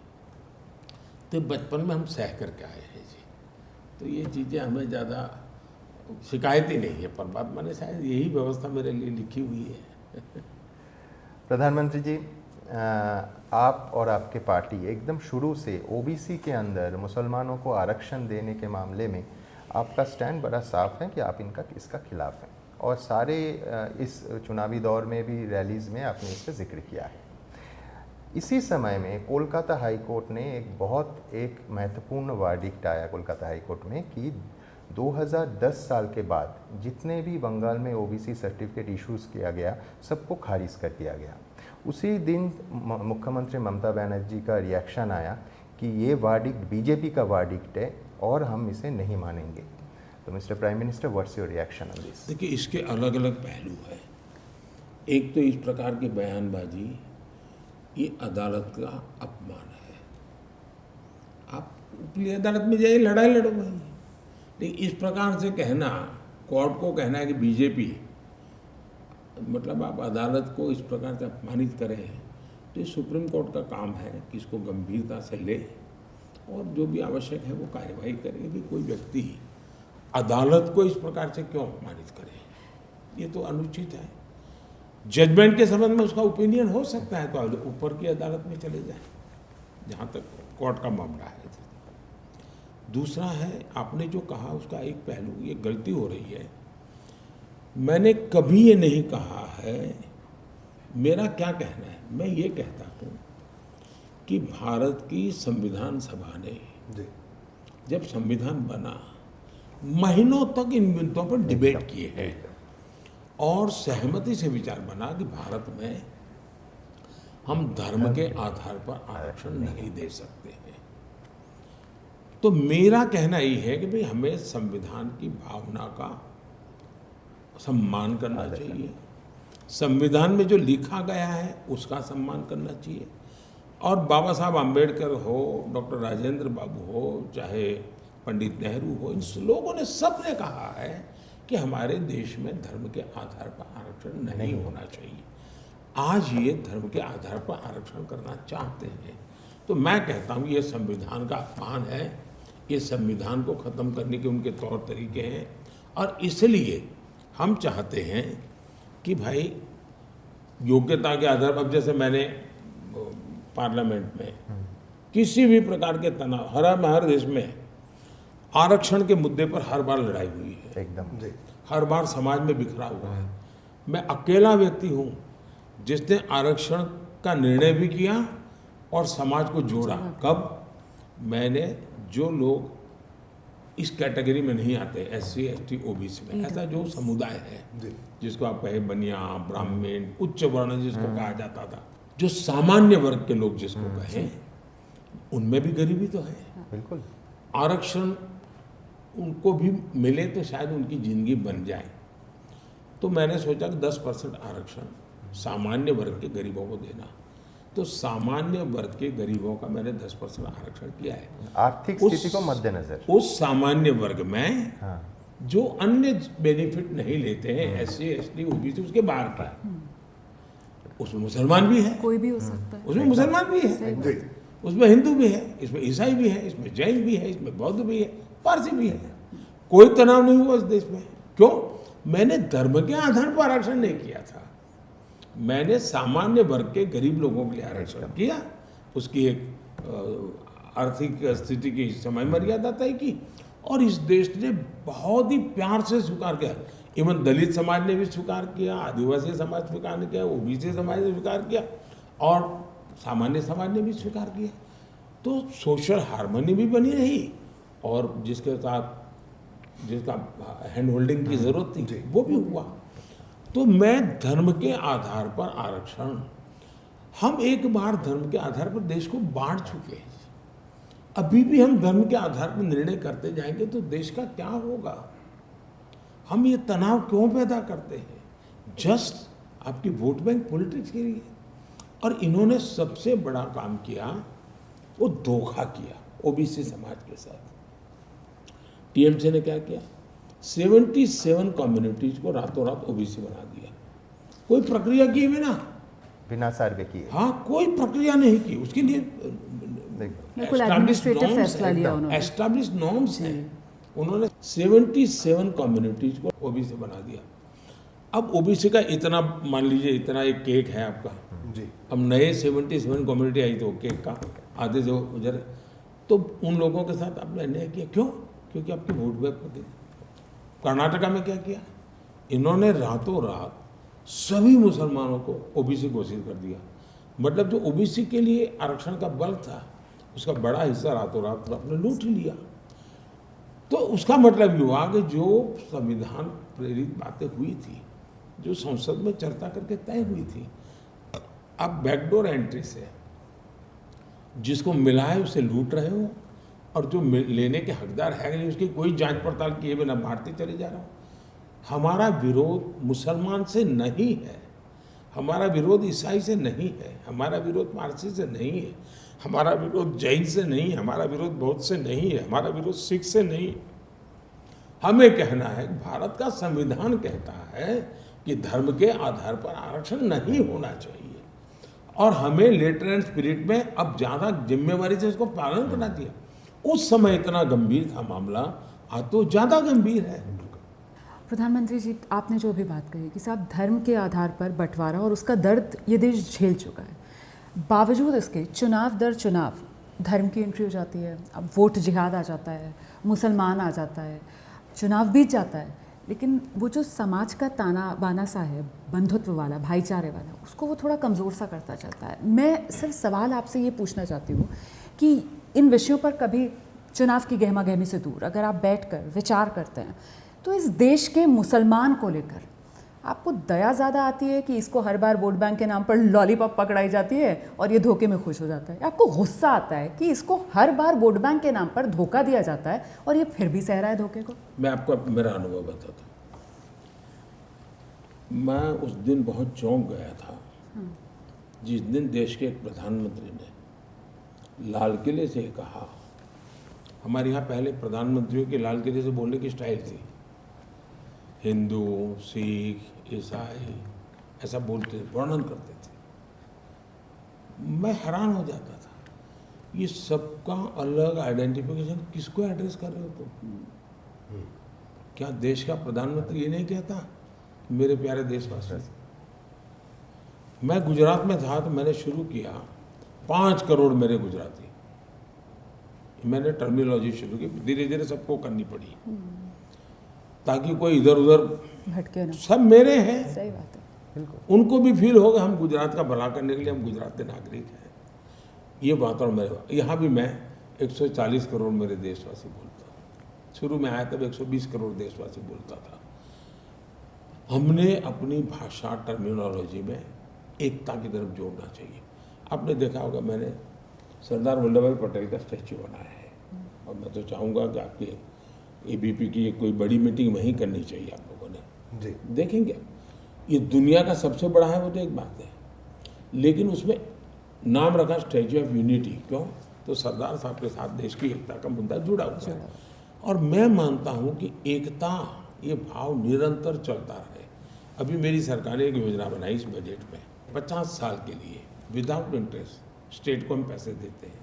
तो बचपन में हम सह करके आए हैं जी। तो ये चीज़ें हमें ज़्यादा शिकायत ही नहीं है, परमात्मा ने शायद यही व्यवस्था मेरे लिए लिखी हुई है। प्रधानमंत्री जी, आप और आपके पार्टी एकदम शुरू से ओबीसी के अंदर मुसलमानों को आरक्षण देने के मामले में आपका स्टैंड बड़ा साफ है कि आप इसका खिलाफ हैं, और सारे इस चुनावी दौर में भी रैलीज़ में आपने इसका जिक्र किया है। इसी समय में कोलकाता हाई कोर्ट ने एक महत्वपूर्ण वर्डिक्ट आया कोलकाता हाई कोर्ट में कि 2010 साल के बाद जितने भी बंगाल में ओबीसी सर्टिफिकेट इश्यूज़ किया गया, सबको खारिज कर दिया गया। उसी दिन मुख्यमंत्री ममता बनर्जी का रिएक्शन आया कि ये वर्डिक्ट बीजेपी का वर्डिक्ट है और हम इसे नहीं मानेंगे। तो mister prime minister, what's your reaction on this? देखिए, इसके अलग अलग पहलू हैं। एक तो इस प्रकार की बयानबाजी, ये अदालत का अपमान है। आप ऊपरी अदालत में जाइए, लड़ाई लड़ो भाई। लेकिन इस प्रकार से कहना, कोर्ट को कहना है कि बीजेपी, मतलब आप अदालत को इस प्रकार से अपमानित करें, तो ये सुप्रीम कोर्ट का काम है कि इसको गंभीरता से ले और जो भी आवश्यक है वो कार्यवाही करे कि कोई व्यक्ति अदालत को इस प्रकार से क्यों अपमानित करे। ये तो अनुचित है। जजमेंट के संबंध में उसका ओपिनियन हो सकता है तो ऊपर की अदालत में चले जाए, जहाँ तक कोर्ट का मामला है। दूसरा है, आपने जो कहा उसका एक पहलू, ये गलती हो रही है। मैंने कभी ये नहीं कहा है, मेरा क्या कहना है, मैं ये कहता हूँ कि भारत की संविधान सभा ने जब संविधान बना, महीनों तक इन मुद्दों पर डिबेट किए हैं और सहमति से विचार बना कि भारत में हम धर्म के आधार पर आरक्षण नहीं दे सकते हैं। तो मेरा कहना ये है कि भाई हमें संविधान की भावना का सम्मान करना चाहिए, संविधान में जो लिखा गया है उसका सम्मान करना चाहिए। और बाबा साहब आम्बेडकर हो, डॉक्टर राजेंद्र बाबू हो, चाहे पंडित नेहरू हो, इन लोगों ने सब ने कहा है कि हमारे देश में धर्म के आधार पर आरक्षण नहीं होना चाहिए। आज ये धर्म के आधार पर आरक्षण करना चाहते हैं, तो मैं कहता हूँ ये संविधान का अपमान है, ये संविधान को ख़त्म करने के उनके तौर तरीके हैं। और इसलिए हम चाहते हैं कि भाई योग्यता के आधार पर, अब जैसे मैंने पार्लियामेंट में किसी भी प्रकार के तनाव, हर देश में आरक्षण के मुद्दे पर हर बार लड़ाई हुई है, एकदम जी हर बार समाज में बिखरा हुआ है। मैं अकेला व्यक्ति हूँ जिसने आरक्षण का निर्णय भी किया और समाज को जोड़ा। कब? मैंने जो लोग इस कैटेगरी में नहीं आते, SC ST OBC में, ऐसा जो समुदाय है जी जिसको आप कहे बनिया, ब्राह्मण, उच्च वर्ण जिसको कहा जाता था, जो सामान्य वर्ग के लोग जिसको कहें, उनमें भी गरीबी तो है। बिल्कुल। आरक्षण उनको भी मिले तो शायद उनकी ज़िंदगी बन जाए। तो मैंने सोचा कि 10% आरक्षण सामान्य वर्ग के गरीबों को देना, तो सामान्य वर्ग के गरीबों का मैंने 10% आरक्षण किया है। आर्थिक स्थिति को मद्देनजर उस सामान्य वर्ग में हाँ जो अन्य बेनिफिट नहीं लेते हैं, SC ST OBC उसके बाहर का, उसमें मुसलमान भी है, कोई भी हो सकता है। उसमें मुसलमान भी है, जी उसमें हिंदू भी है, इसमें ईसाई भी है, इसमें जैन भी है, इसमें बौद्ध भी है, पारसी भी है। कोई तनाव नहीं हुआ इस देश में। क्यों? मैंने धर्म के आधार पर आरक्षण नहीं किया था, मैंने सामान्य वर्ग के गरीब लोगों के लिए आरक्षण किया। उसकी एक आर्थिक स्थिति की समय मर्यादा तय की और इस देश ने बहुत ही प्यार से स्वीकार किया। इवन दलित समाज ने भी स्वीकार किया, आदिवासी समाज स्वीकार किया, OBC समाज ने स्वीकार किया और सामान्य समाज ने भी स्वीकार किया। तो सोशल हार्मनी भी बनी रही और जिसके साथ जिसका हैंड होल्डिंग की जरूरत थी वो भी हुआ। तो मैं धर्म के आधार पर आरक्षण, हम एक बार धर्म के आधार पर देश को बांट चुके हैं, अभी भी हम धर्म के आधार पर निर्णय करते जाएंगे तो देश का क्या होगा? हम ये तनाव क्यों पैदा करते हैं? जस्ट आपकी वोट बैंक पॉलिटिक्स के लिए। और इन्होंने सबसे बड़ा काम किया, वो धोखा किया OBC समाज के साथ। TMC ने क्या किया? 77 कम्युनिटीज को रातों रात OBC बना दिया। कोई प्रक्रिया की बिना, बिना सर्वे किए। हाँ, कोई प्रक्रिया नहीं की उसके लिए। बिल्कुल एडमिनिस्ट्रेटिव फैसला लिया उन्होंने। एस्टैब्लिश नॉर्म्स हैं। उन्होंने 77 कम्युनिटीज को OBC बना दिया। अब OBC का इतना, मान लीजिए इतना एक केक है आपका, जी अब नए 77 कम्युनिटी आई तो केक का आधे जो उधर, तो उन लोगों के साथ आपने अन्याय किया। क्यों? क्योंकि आपकी वोट बैंक को दे। कर्नाटका में क्या किया? इन्होंने रातों रात सभी मुसलमानों को OBC घोषित कर दिया। मतलब जो OBC के लिए आरक्षण का बल था उसका बड़ा हिस्सा रातों रात आपने लूट लिया। तो उसका मतलब ये हुआ कि जो संविधान प्रेरित बातें हुई थी, जो संसद में चर्चा करके तय हुई थी, आप बैकडोर एंट्री से जिसको मिला है उसे लूट रहे हो और जो लेने के हकदार है नहीं उसकी कोई जांच पड़ताल किए बिना बांटते चले जा रहा हो। हमारा विरोध मुसलमान से नहीं है, हमारा विरोध ईसाई से नहीं है, हमारा विरोध पारसी से नहीं है, हमारा विरोध जैन से नहीं है, हमारा विरोध बौद्ध से नहीं है, हमारा विरोध सिख से नहीं है। हमें कहना है, भारत का संविधान कहता है कि धर्म के आधार पर आरक्षण नहीं होना चाहिए और हमें लेटर एंड स्पिरिट में अब ज़्यादा जिम्मेवारी से इसको पालन करना चाहिए। उस समय इतना गंभीर था मामला, आज तो ज़्यादा गंभीर है। प्रधानमंत्री जी, आपने जो भी बात कही कि साहब धर्म के आधार पर बंटवारा और उसका दर्द ये देश झेल चुका है, बावजूद इसके चुनाव दर चुनाव धर्म की एंट्री हो जाती है, अब वोट जिहाद आ जाता है, मुसलमान आ जाता है, चुनाव बीत जाता है, लेकिन वो जो समाज का ताना बाना सा है, बंधुत्व वाला, भाईचारे वाला, उसको वो थोड़ा कमज़ोर सा करता जाता है। मैं सिर्फ सवाल आपसे ये पूछना चाहती हूँ कि इन विषयों पर कभी चुनाव की गहमा गहमी से दूर अगर आप बैठकर विचार करते हैं तो इस देश के मुसलमान को लेकर आपको दया ज़्यादा आती है कि इसको हर बार वोट बैंक के नाम पर लॉलीपॉप पकड़ाई जाती है और ये धोखे में खुश हो जाता है, आपको गुस्सा आता है कि इसको हर बार वोट बैंक के नाम पर धोखा दिया जाता है और ये फिर भी सह रहा है धोखे को? मैं आपको मेरा अनुभव बताता हूँ। मैं उस दिन बहुत चौंक गया था जिस दिन देश के एक प्रधानमंत्री ने लाल किले से कहा। हमारे यहाँ पहले प्रधानमंत्रियों के लाल किले से बोलने की स्टाइल थी, हिंदू, सिख, ईसाई ऐसा बोलते थे, वर्णन करते थे। मैं हैरान हो जाता था, ये सबका अलग आइडेंटिफिकेशन किसको एड्रेस कर रहे हो तुम? क्या देश का प्रधानमंत्री ये नहीं कहता मेरे प्यारे देशवासियों? मैं गुजरात में था तो मैंने शुरू किया 5 करोड़ मेरे गुजराती, मैंने टर्मिनोलॉजी शुरू की, धीरे धीरे सबको करनी पड़ी ताकि कोई इधर उधर भटके ना। सब मेरे हैं, सही बात है। उनको भी फील होगा हम गुजरात का भला करने के लिए हम गुजरात के नागरिक हैं। ये बात और मेरे यहाँ भी मैं 140 करोड़ मेरे देशवासी बोलता हूँ। शुरू में आया तब 120 करोड़ देशवासी बोलता था। हमने अपनी भाषा टर्मिनोलॉजी में एकता की तरफ जोड़ना चाहिए। आपने देखा होगा मैंने सरदार वल्लभ भाई पटेल का स्टैच्यू बनाया है और मैं तो चाहूँगा कि आपके एबीपी की कोई बड़ी मीटिंग वहीं करनी चाहिए आप लोगों ने। जी देखेंगे ये दुनिया का सबसे बड़ा है वो तो एक बात है, लेकिन उसमें नाम रखा स्टैच्यू ऑफ यूनिटी। क्यों? तो सरदार साहब के साथ देश की एकता का मुद्दा जुड़ा हुआ है और मैं मानता हूँ कि एकता ये भाव निरंतर चलता रहे। अभी मेरी सरकार ने एक योजना बनाई इस बजट में, 50 साल के लिए विदाउट इंटरेस्ट स्टेट को हम पैसे देते हैं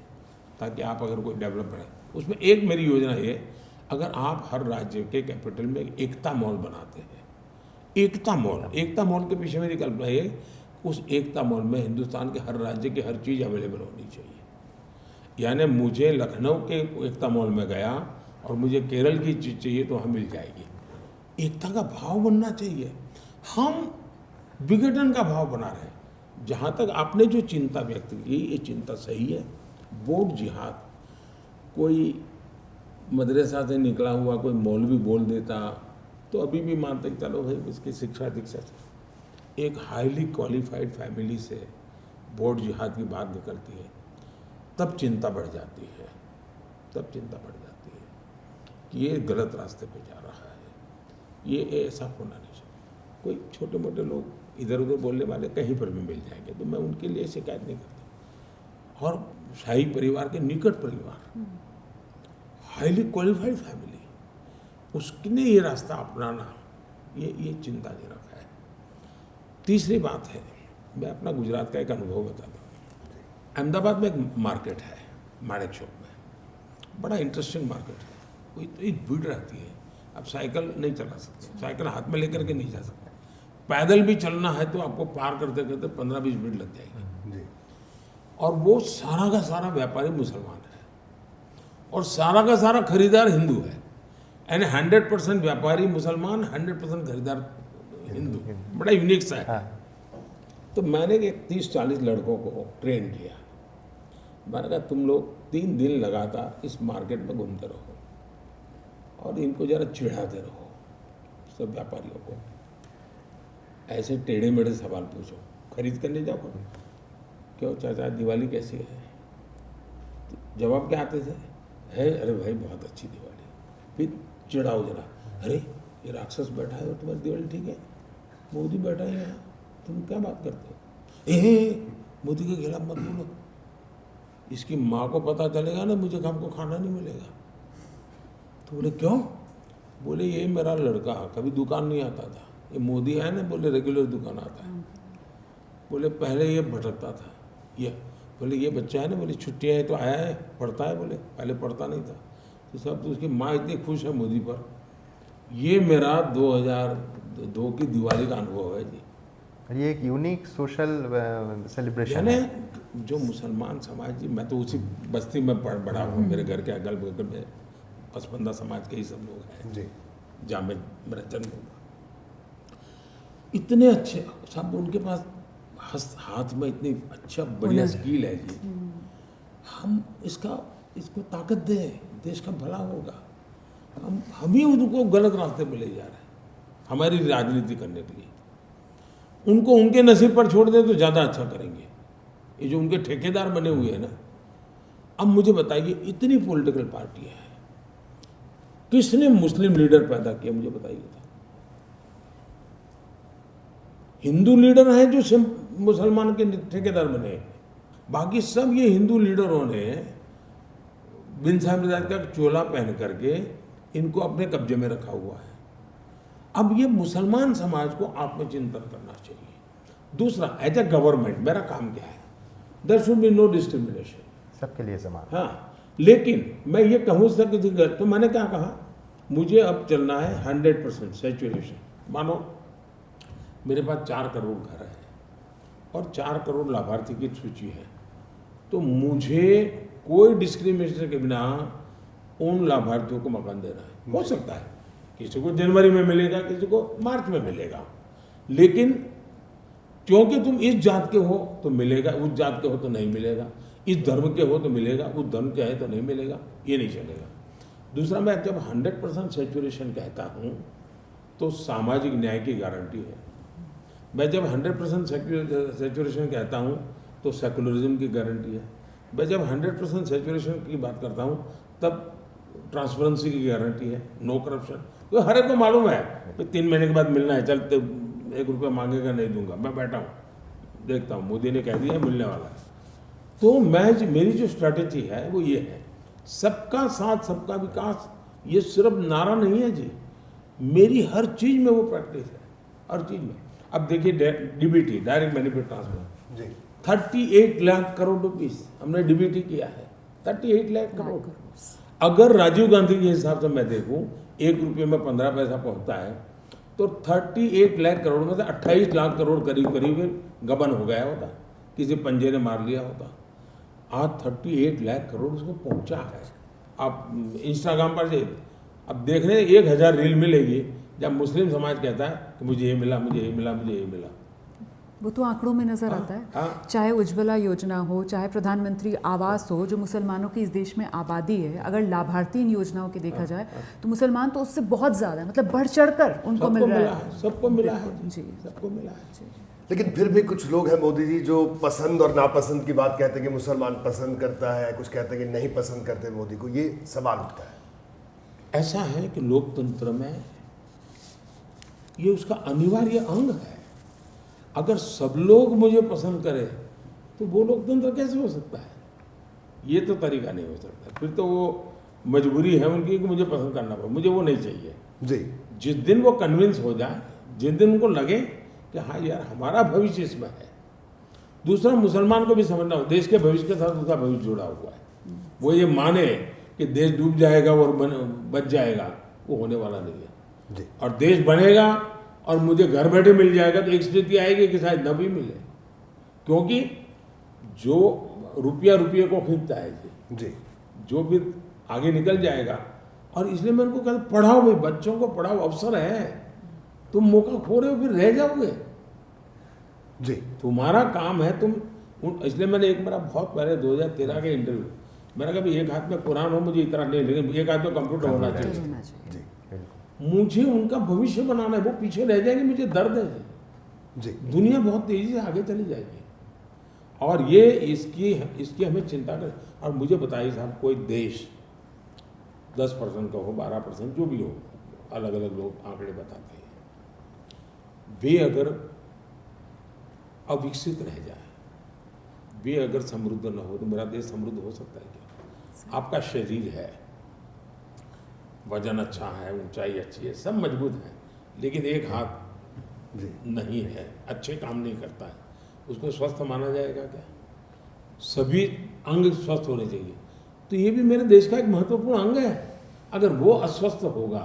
ताकि आप अगर कोई डेवलप करें। उसमें एक मेरी योजना ये, अगर आप हर राज्य के कैपिटल में एकता मॉल बनाते हैं, एकता मॉल के पीछे मेरी कल्पना ये, उस एकता मॉल में हिंदुस्तान के हर राज्य की हर चीज़ अवेलेबल होनी चाहिए। यानी मुझे लखनऊ के एकता मॉल में गया और मुझे केरल की चीज़ चाहिए तो वहाँ मिल जाएगी। एकता का भाव बनना चाहिए। हम विघटन का भाव बना रहे हैं। जहाँ तक आपने जो चिंता व्यक्त की, ये चिंता सही है। वोट जिहाद, कोई मदरसा से निकला हुआ कोई मौलवी बोल देता तो अभी भी मानते चलो भाई उसकी शिक्षा दीक्षा से। एक हाईली क्वालिफाइड फैमिली से वोट जिहाद की बात निकलती है तब चिंता बढ़ जाती है, कि ये गलत रास्ते पे जा रहा है। ये ऐसा होना नहीं चाहिए। कोई छोटे मोटे लोग इधर उधर बोलने वाले कहीं पर भी मिल जाएंगे तो मैं उनके लिए शिकायत नहीं करता। और शाही परिवार के निकट परिवार, हाईली क्वालिफाइड फैमिली, उसने ये रास्ता अपनाना ये चिंताजनक है। तीसरी बात है, मैं अपना गुजरात का एक अनुभव बताता हूँ। अहमदाबाद में एक मार्केट है माणिक चौक में, बड़ा इंटरेस्टिंग मार्केट है। कोई इतनी भीड़ रहती है, आप साइकिल नहीं चला सकते, साइकिल हाथ में लेकर के नहीं जा सकते। पैदल भी चलना है तो आपको पार करते करते 15-20 मिनट लग जाएगी। और वो सारा का सारा व्यापारी मुसलमान है और सारा का सारा खरीदार हिंदू है। यानी 100% व्यापारी मुसलमान, 100% खरीदार हिंदू। बड़ा यूनिक सा है। तो मैंने 30-40 लड़कों को ट्रेन किया। मैंने कहा तुम लोग 3 दिन लगातार इस मार्केट में घूमते रहो और इनको जरा चिढ़ाते रहो, सब व्यापारियों को। ऐसे टेढ़े मेढ़े सवाल पूछो, खरीद करने जाओ, क्यों चाचा दिवाली कैसी है? तो जवाब क्या आते थे? है अरे भाई बहुत अच्छी दिवाली। फिर चिढ़ाओ जरा, अरे ये राक्षस बैठा है और तुम्हारी दिवाली ठीक है, मोदी बैठा है यहाँ, तुम क्या बात करते हो? मोदी के खिलाफ मत बोलो, इसकी माँ को पता चलेगा ना मुझे हमको खाना नहीं मिलेगा। तो बोले क्यों? बोले ये मेरा लड़का कभी दुकान नहीं आता था, ये मोदी है ना, बोले रेगुलर दुकान आता है। बोले पहले ये भटकता था, ये बोले ये बच्चा है ना, बोले छुट्टियाँ है तो आया है, पढ़ता है, बोले पहले पढ़ता नहीं था। तो सब तो उसकी माँ इतनी खुश है मोदी पर। ये मेरा 2002 की दिवाली का अनुभव है जी। ये एक यूनिक सोशल सेलिब्रेशन है। जो मुसलमान समाज जी, मैं तो उसी बस्ती में बड़ा हूँ, मेरे घर के अगल बगल में पसमंदा समाज के ही सब लोग हैं जी, जहाँ में मेरा जन्म हुआ। इतने अच्छे सब, उनके पास हाथ में इतनी अच्छा बढ़िया स्किल है जी। हम इसको ताकत दें, देश का भला होगा। हम ही उनको गलत रास्ते पे ले जा रहे हैं हमारी राजनीति करने के लिए। उनको उनके नसीब पर छोड़ दें तो ज़्यादा अच्छा करेंगे। ये जो उनके ठेकेदार बने हुए हैं ना, अब मुझे बताइए इतनी पॉलिटिकल पार्टियां हैं, किसने मुस्लिम लीडर पैदा किया मुझे बताइए। हिंदू लीडर हैं जो मुसलमान के ठेकेदार बने, बाकी सब ये हिंदू लीडरों ने बिन साहब का चोला पहन करके इनको अपने कब्जे में रखा हुआ है। अब ये मुसलमान समाज को आत्मचिंतन करना चाहिए। दूसरा, एज ए गवर्नमेंट मेरा काम क्या है? There should be no discrimination, सबके लिए समान। हाँ, लेकिन मैं ये कहूँ सर किसी तो मैंने क्या कहा, मुझे अब चलना है 100% सैचुरेशन। मानो मेरे पास 4 करोड़ घर है और 4 करोड़ लाभार्थी की सूची है, तो मुझे कोई डिस्क्रिमिनेशन के बिना उन लाभार्थियों को मकान देना है। हो सकता है किसी को जनवरी में मिलेगा, किसी को मार्च में मिलेगा, लेकिन क्योंकि तुम इस जात के हो तो मिलेगा, उस जात के हो तो नहीं मिलेगा, इस धर्म के हो तो मिलेगा, उस धर्म के है तो नहीं मिलेगा, ये नहीं चलेगा। दूसरा, मैं जब 100% सैचुरेशन कहता हूँ तो सामाजिक न्याय की गारंटी है। मैं जब 100% सैचुरेशन कहता हूँ तो सेकुलरिज्म की गारंटी है। मैं जब 100% सैचुरेशन की बात करता हूँ तब ट्रांसपेरेंसी की गारंटी है, नो करप्शन। तो हर एक को मालूम है कि 3 महीने के बाद मिलना है, चल 1 रुपया मांगेगा नहीं दूंगा, मैं बैठा हूँ देखता हूँ, मोदी ने कह दिया मिलने वाला है। तो मेरी जो स्ट्रैटेजी है वो ये है, सबका साथ सबका विकास। ये सिर्फ नारा नहीं है जी, मेरी हर चीज में वो प्रैक्टिस है, हर चीज में। अब देखिए डीबीटी, डायरेक्ट बेनिफिट ट्रांसफर, जी 38 लाख करोड़ रुपीस हमने डीबीटी किया है, 38 लाख करोड़। अगर राजीव गांधी के हिसाब से मैं देखूं 1 रुपये में 15 पैसा पहुंचता है, तो 38 लाख करोड़ में से 28 लाख करोड़ करीब करीब गबन हो गया होता, किसी पंजे ने मार लिया होता। आज 38 लाख करोड़ उसको पहुंचा है। आप इंस्टाग्राम पर से अब देख रहे हैं 1000 रील मिलेगी जब मुस्लिम समाज कहता है कि मुझे ये मिला, मुझे ये मिला, मुझे ये मिला। वो तो आंकड़ों में नजर आता है। हाँ। चाहे उज्ज्वला योजना हो, चाहे प्रधानमंत्री आवास हो, जो मुसलमानों की इस देश में आबादी है, अगर लाभार्थी इन योजनाओं की देखा जाए तो मुसलमान तो उससे बहुत ज्यादा है, मतलब बढ़ चढ़कर उनको मिल रहा है। सबको मिला है जी, सबको मिला है। लेकिन फिर भी कुछ लोग हैं मोदी जी जो पसंद और नापसंद की बात कहते हैं कि मुसलमान पसंद करता है, कुछ कहते हैं कि नहीं पसंद करते मोदी को। ये सवाल उठता है। ऐसा है कि लोकतंत्र में ये उसका अनिवार्य अंग है। अगर सब लोग मुझे पसंद करें तो वो लोकतंत्र कैसे हो सकता है? ये तो तरीका नहीं हो सकता। फिर तो वो मजबूरी है उनकी कि मुझे पसंद करना पड़े, मुझे वो नहीं चाहिए। जी, जिस दिन वो कन्विंस हो जाए, जिस दिन उनको लगे कि हाँ यार हमारा भविष्य इसमें है। दूसरा, मुसलमान को भी समझना हो देश के भविष्य के साथ उसका भविष्य जुड़ा हुआ है। वो ये माने कि देश डूब जाएगा और बच जाएगा, वो होने वाला नहीं है। जी। और देश बनेगा और मुझे घर बैठे मिल जाएगा, तो एक स्थिति आएगी कि शायद न भी मिले, क्योंकि जो रुपये को खींचता है जी, जो भी आगे निकल जाएगा। और इसलिए मैं उनको कहता पढ़ाओ भाई, बच्चों को पढ़ाओ, अवसर है। तुम मौका खो रहे हो फिर रह जाओगे। जी, तुम्हारा काम है इसलिए मैंने एक मेरा बहुत पहले 2013 के इंटरव्यू, मैंने कहा एक हाथ में कुरान हो मुझे इतना नहीं, लेकिन एक हाथ में कंप्यूटर होना चाहिए। जी, मुझे उनका भविष्य बनाना है, वो पीछे रह जाएंगे, मुझे दर्द है जी। दुनिया बहुत तेजी से आगे चली जाएगी और ये इसकी हमें चिंता करें। और मुझे बताइए साहब, कोई देश 10% का हो, 12%, जो भी हो, अलग अलग लोग आंकड़े बताते हैं, वे अगर अविकसित रह जाए, वे अगर समृद्ध न हो, तो मेरा देश समृद्ध हो सकता है क्या? आपका शरीर है, वजन अच्छा है, ऊंचाई अच्छी है, सब मजबूत है, लेकिन एक हाथ जी, नहीं है, अच्छे काम नहीं करता है, उसको स्वस्थ माना जाएगा क्या? सभी अंग स्वस्थ होने चाहिए। तो ये भी मेरे देश का एक महत्वपूर्ण अंग है। अगर वो अस्वस्थ होगा,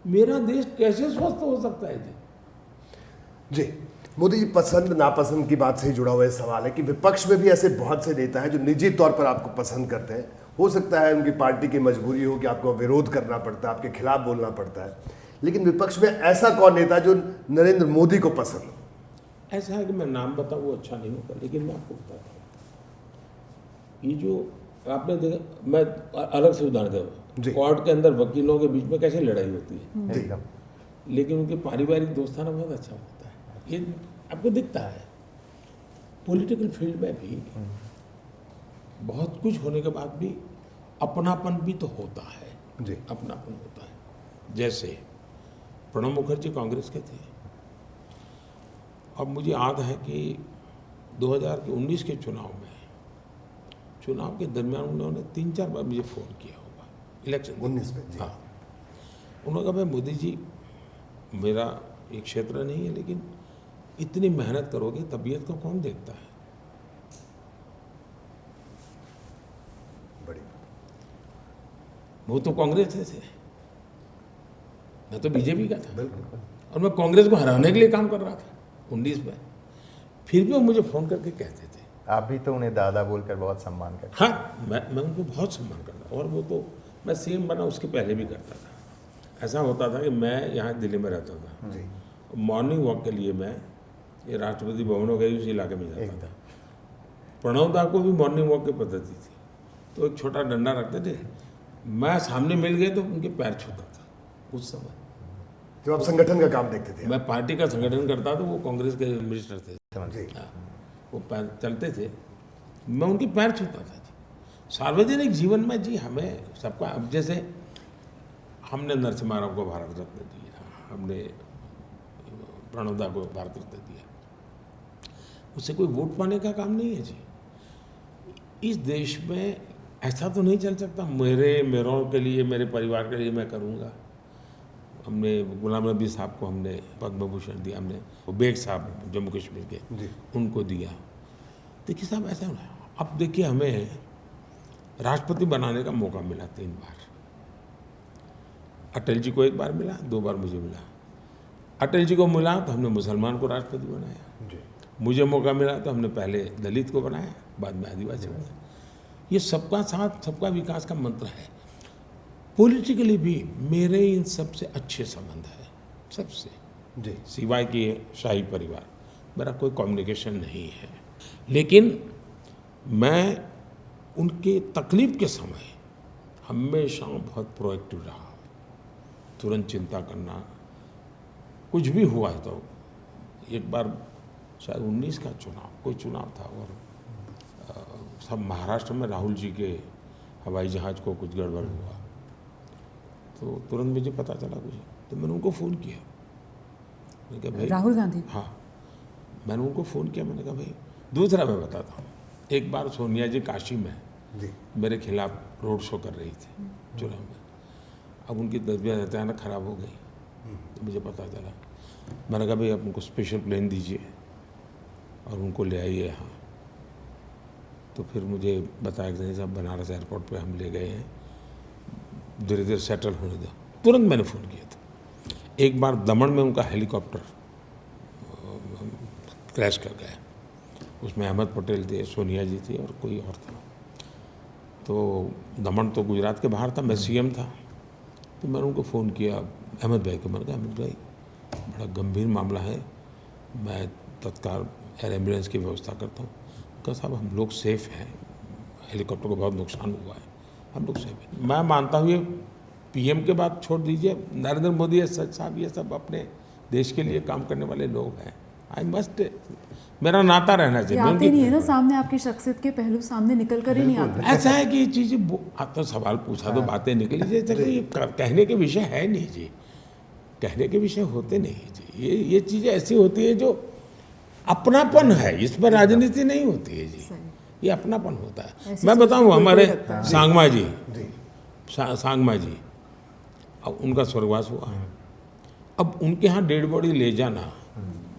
मेरा देश कैसे स्वस्थ हो सकता है? जी। मोदी जी, पसंद नापसंद की बात से ही जुड़ा हुआ सवाल है कि विपक्ष में भी ऐसे बहुत से नेता हैं जो निजी तौर पर आपको पसंद करते हैं। हो सकता है उनकी पार्टी की मजबूरी हो कि आपको विरोध करना पड़ता है, आपके खिलाफ बोलना पड़ता है, लेकिन विपक्ष में ऐसा कौन नेता जो नरेंद्र मोदी को पसंद हो? ऐसा है कि मैं नाम बताऊं वो अच्छा नहीं होता, लेकिन मैं आपको बताता हूँ। ये जो आपने देखा, मैं अलग से उदाहरण दे जी। कोर्ट के अंदर वकीलों के बीच में कैसे लड़ाई होती है, एकदम। लेकिन उनके पारिवारिक दोस्ताना बहुत अच्छा होता है, ये आपको दिखता है। पॉलिटिकल फील्ड में भी बहुत कुछ होने के बाद भी अपनापन भी तो होता है। जी, अपनापन होता है। जैसे प्रणब मुखर्जी कांग्रेस के थे, और मुझे याद है कि 2019 के चुनाव के दरमियान उन्होंने 3-4 बार मुझे फ़ोन किया होगा इलेक्शन 19 में जी। हाँ, उन्होंने कहा भाई मोदी जी, मेरा ये क्षेत्र नहीं है, लेकिन इतनी मेहनत करोगे, तबीयत को कौन देखता है? बड़ी वो तो कांग्रेस से थे, मैं तो बीजेपी का था, बिल्कुल और मैं कांग्रेस को हराने के लिए काम कर रहा था 19 में। फिर भी वो मुझे फ़ोन करके कहते थे। आप भी तो उन्हें दादा बोलकर बहुत सम्मान करते हाँ, मैं उनको बहुत सम्मान करता, और वो तो मैं सीएम बना उसके पहले भी करता था। ऐसा होता था कि मैं यहाँ दिल्ली में रहता था, जी। मॉर्निंग वॉक के लिए मैं ये राष्ट्रपति भवन हो गई उस इलाके में जाता एकदम। था। प्रणव दा को भी मॉर्निंग वॉक की पद्धति थी, तो एक छोटा डंडा रखते थे, मैं सामने मिल गए तो उनके पैर छूता था उस समय। जब आप संगठन का काम देखते थे। मैं पार्टी का संगठन करता था, वो कांग्रेस के मिनिस्टर थे, जी। हाँ, वो पैर चलते थे, मैं उनके पैर छूता था जी। सार्वजनिक जीवन में जी हमें सबका, अब जैसे हमने नरसिम्हा राव को भारत रत्न दिया, हमने प्रणव दा को भारत रत्न दिया, उससे कोई वोट पाने का काम नहीं है जी। इस देश में ऐसा तो नहीं चल सकता मेरों के लिए, मेरे परिवार के लिए मैं करूँगा। हमने गुलाम नबी साहब को हमने पद्म भूषण दिया, हमने बेग साहब जम्मू कश्मीर के, जी। उनको दिया। देखिए साहब, ऐसा ना, अब देखिए हमें राष्ट्रपति बनाने का मौका मिला 3 बार। अटल जी को 1 बार मिला, 2 बार मुझे मिला। अटल जी को मिला तो हमने मुसलमान को राष्ट्रपति बनाया, जी। मुझे मौका मिला तो हमने पहले दलित को बनाया, बाद में आदिवासी बनाया। ये सबका साथ सबका विकास का मंत्र है। पॉलिटिकली भी मेरे इन सबसे अच्छे संबंध है, सबसे, जी। सिवाय कि शाही परिवार, मेरा कोई कम्युनिकेशन नहीं है। लेकिन मैं उनके तकलीफ के समय हमेशा बहुत प्रोएक्टिव रहा, तुरंत चिंता करना। कुछ भी हुआ है तो एक बार शायद 19 का चुनाव, कोई चुनाव था, और सब महाराष्ट्र में राहुल जी के हवाई जहाज़ को कुछ गड़बड़ हुआ, तो तुरंत मुझे पता चला कुछ, तो मैंने उनको फ़ोन किया। मैंने कहा भाई, राहुल गांधी? हाँ, मैंने उनको फ़ोन किया, मैंने कहा भाई। दूसरा मैं बताता हूँ, एक बार सोनिया जी काशी में जी। मेरे खिलाफ रोड शो कर रही थी चुनाव में। अब उनकी तबीयत अचानक ख़राब हो गई, तो मुझे पता चला। मैंने कहा भाई आप उनको स्पेशल प्लेन दीजिए और उनको ले आइए यहाँ। तो फिर मुझे बताया कि नहीं साहब, बनारस एयरपोर्ट पे हम ले गए हैं, धीरे धीरे सेटल होने दो। तुरंत मैंने फ़ोन किया था। एक बार दमन में उनका हेलीकॉप्टर क्रैश कर गया, उसमें अहमद पटेल थे, सोनिया जी थी और कोई और था। तो दमन तो गुजरात के बाहर था, मैं सीएम था, तो मैंने उनको फ़ोन किया, अहमद भाई को। मैंने कहा अहमद भाई, बड़ा गंभीर मामला है, मैं तत्काल एयर एम्बुलेंस की व्यवस्था करता हूँ। कहा साहब हम लोग सेफ़ हैं, हेलीकॉप्टर को बहुत नुकसान हुआ है, हम लोग सेफ हैं। मैं मानता हूँ ये पीएम के बाद छोड़ दीजिए, नरेंद्र मोदी है सच साहब, ये सब अपने देश के लिए काम करने वाले लोग हैं। आई मस्ट, मेरा नाता रहना ये चाहिए। आते नहीं है ना सामने, आपकी शख्सियत के पहलू सामने निकल कर ही नहीं आते। ऐसा है कि ये चीज़ें आप तो सवाल पूछा तो बातें निकली, जैसे कि ये कहने के विषय है नहीं जी, कहने के विषय होते नहीं है जी। ये चीज़ें ऐसी होती है जो अपनापन है, इसमें राजनीति नहीं होती है जी, सही। ये अपनापन होता है। ऐसी मैं सोच बताऊँ, कोई हमारे रखता है। सांगमा जी, जी। सांगमा जी, अब उनका स्वर्गवास हुआ, अब उनके यहाँ डेड बॉडी ले जाना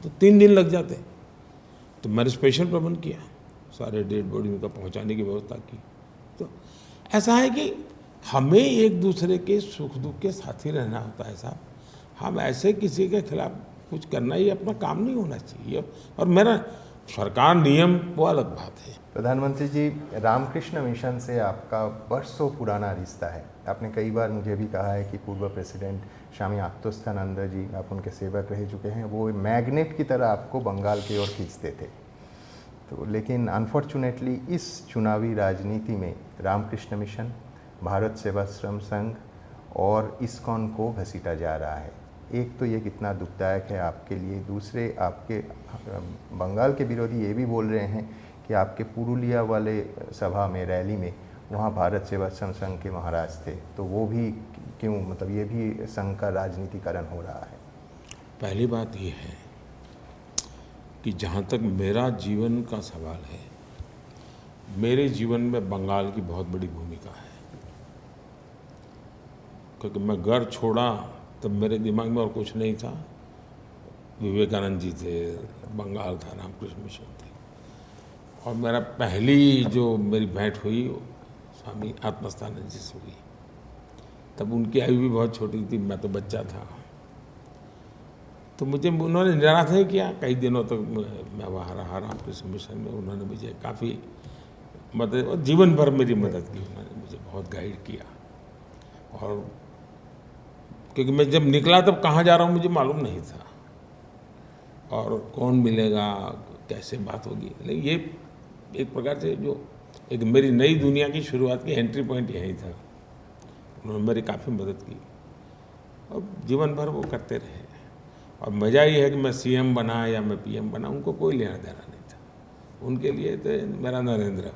तो 3 दिन लग जाते, तो मैंने स्पेशल प्रबंध किया, सारे डेड बॉडी उनका पहुँचाने की व्यवस्था की। तो ऐसा है कि हमें एक दूसरे के सुख दुख के साथी रहना होता है साहब। हम ऐसे किसी के खिलाफ कुछ करना ही अपना काम नहीं होना चाहिए। और मेरा सरकार नियम वो अलग बात है। प्रधानमंत्री जी, रामकृष्ण मिशन से आपका बरसों पुराना रिश्ता है। आपने कई बार मुझे भी कहा है कि पूर्व प्रेसिडेंट स्वामी आत्तोस्थानंद जी, आप उनके सेवक रह चुके हैं, वो मैग्नेट की तरह आपको बंगाल की ओर खींचते थे। तो लेकिन अनफॉर्चुनेटली इस चुनावी राजनीति में रामकृष्ण मिशन, भारत सेवाश्रम संघ और इस्कॉन को घसीटा जा रहा है। एक तो ये कितना दुखदायक है आपके लिए, दूसरे आपके बंगाल के विरोधी ये भी बोल रहे हैं कि आपके पुरुलिया वाले सभा में, रैली में, वहाँ भारत सेवाश्रम संघ के महाराज थे, तो वो भी क्यों, मतलब ये भी संघ का राजनीतिकरण हो रहा है। पहली बात ये है कि जहाँ तक मेरा जीवन का सवाल है, मेरे जीवन में बंगाल की बहुत बड़ी भूमिका है। क्योंकि मैं घर छोड़ा तब मेरे दिमाग में और कुछ नहीं था। विवेकानंद जी थे, बंगाल था, रामकृष्ण मिशन थे, और मेरा पहली जो मेरी भेंट हुई स्वामी आत्मस्थानंद जी से हुई। तब उनकी आयु भी बहुत छोटी थी, मैं तो बच्चा था। तो मुझे उन्होंने निराश नहीं किया, कई दिनों तक मैं वहाँ रहा रामकृष्ण मिशन में। उन्होंने मुझे काफ़ी मदद और जीवन भर मेरी मदद की। उन्होंने मुझे बहुत गाइड किया। और क्योंकि मैं जब निकला तब कहाँ जा रहा हूँ मुझे मालूम नहीं था, और कौन मिलेगा, कैसे बात होगी। लेकिन ये एक प्रकार से जो एक मेरी नई दुनिया की शुरुआत की एंट्री पॉइंट यही था। उन्होंने मेरी काफ़ी मदद की और जीवन भर वो करते रहे। और मज़ा ये है कि मैं सीएम बना या मैं पीएम बना, उनको कोई लेना देना नहीं था। उनके लिए तो मेरा नरेंद्र,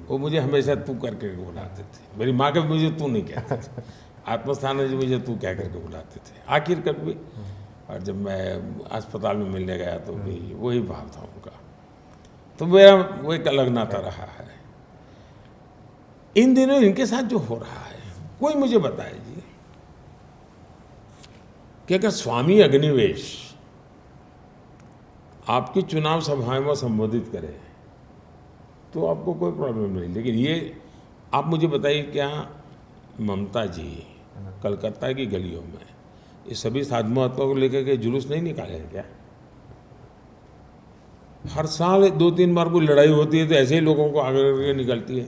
वो मुझे हमेशा तू करके बुलाते थे। मेरी माँ के मुझे तू नहीं कहते थे, आत्मस्थान जी मुझे तू कह करके बुलाते थे आखिर कभी। और जब मैं अस्पताल में मिलने गया तो भी वही भाव था उनका। तो मेरा वो एक अलग नाता रहा है। इन दिनों इनके साथ जो हो रहा है, कोई मुझे बताए जी कि अगर स्वामी अग्निवेश आपकी चुनाव सभाओं में संबोधित करे तो आपको कोई प्रॉब्लम नहीं। लेकिन ये आप मुझे बताइए, क्या ममता जी कलकत्ता की गलियों में ये सभी साधु महात्माओं को लेकर के जुलूस नहीं निकाले हैं क्या? हर साल 2-3 बार कोई लड़ाई होती है तो ऐसे ही लोगों को आगे करके निकलती है।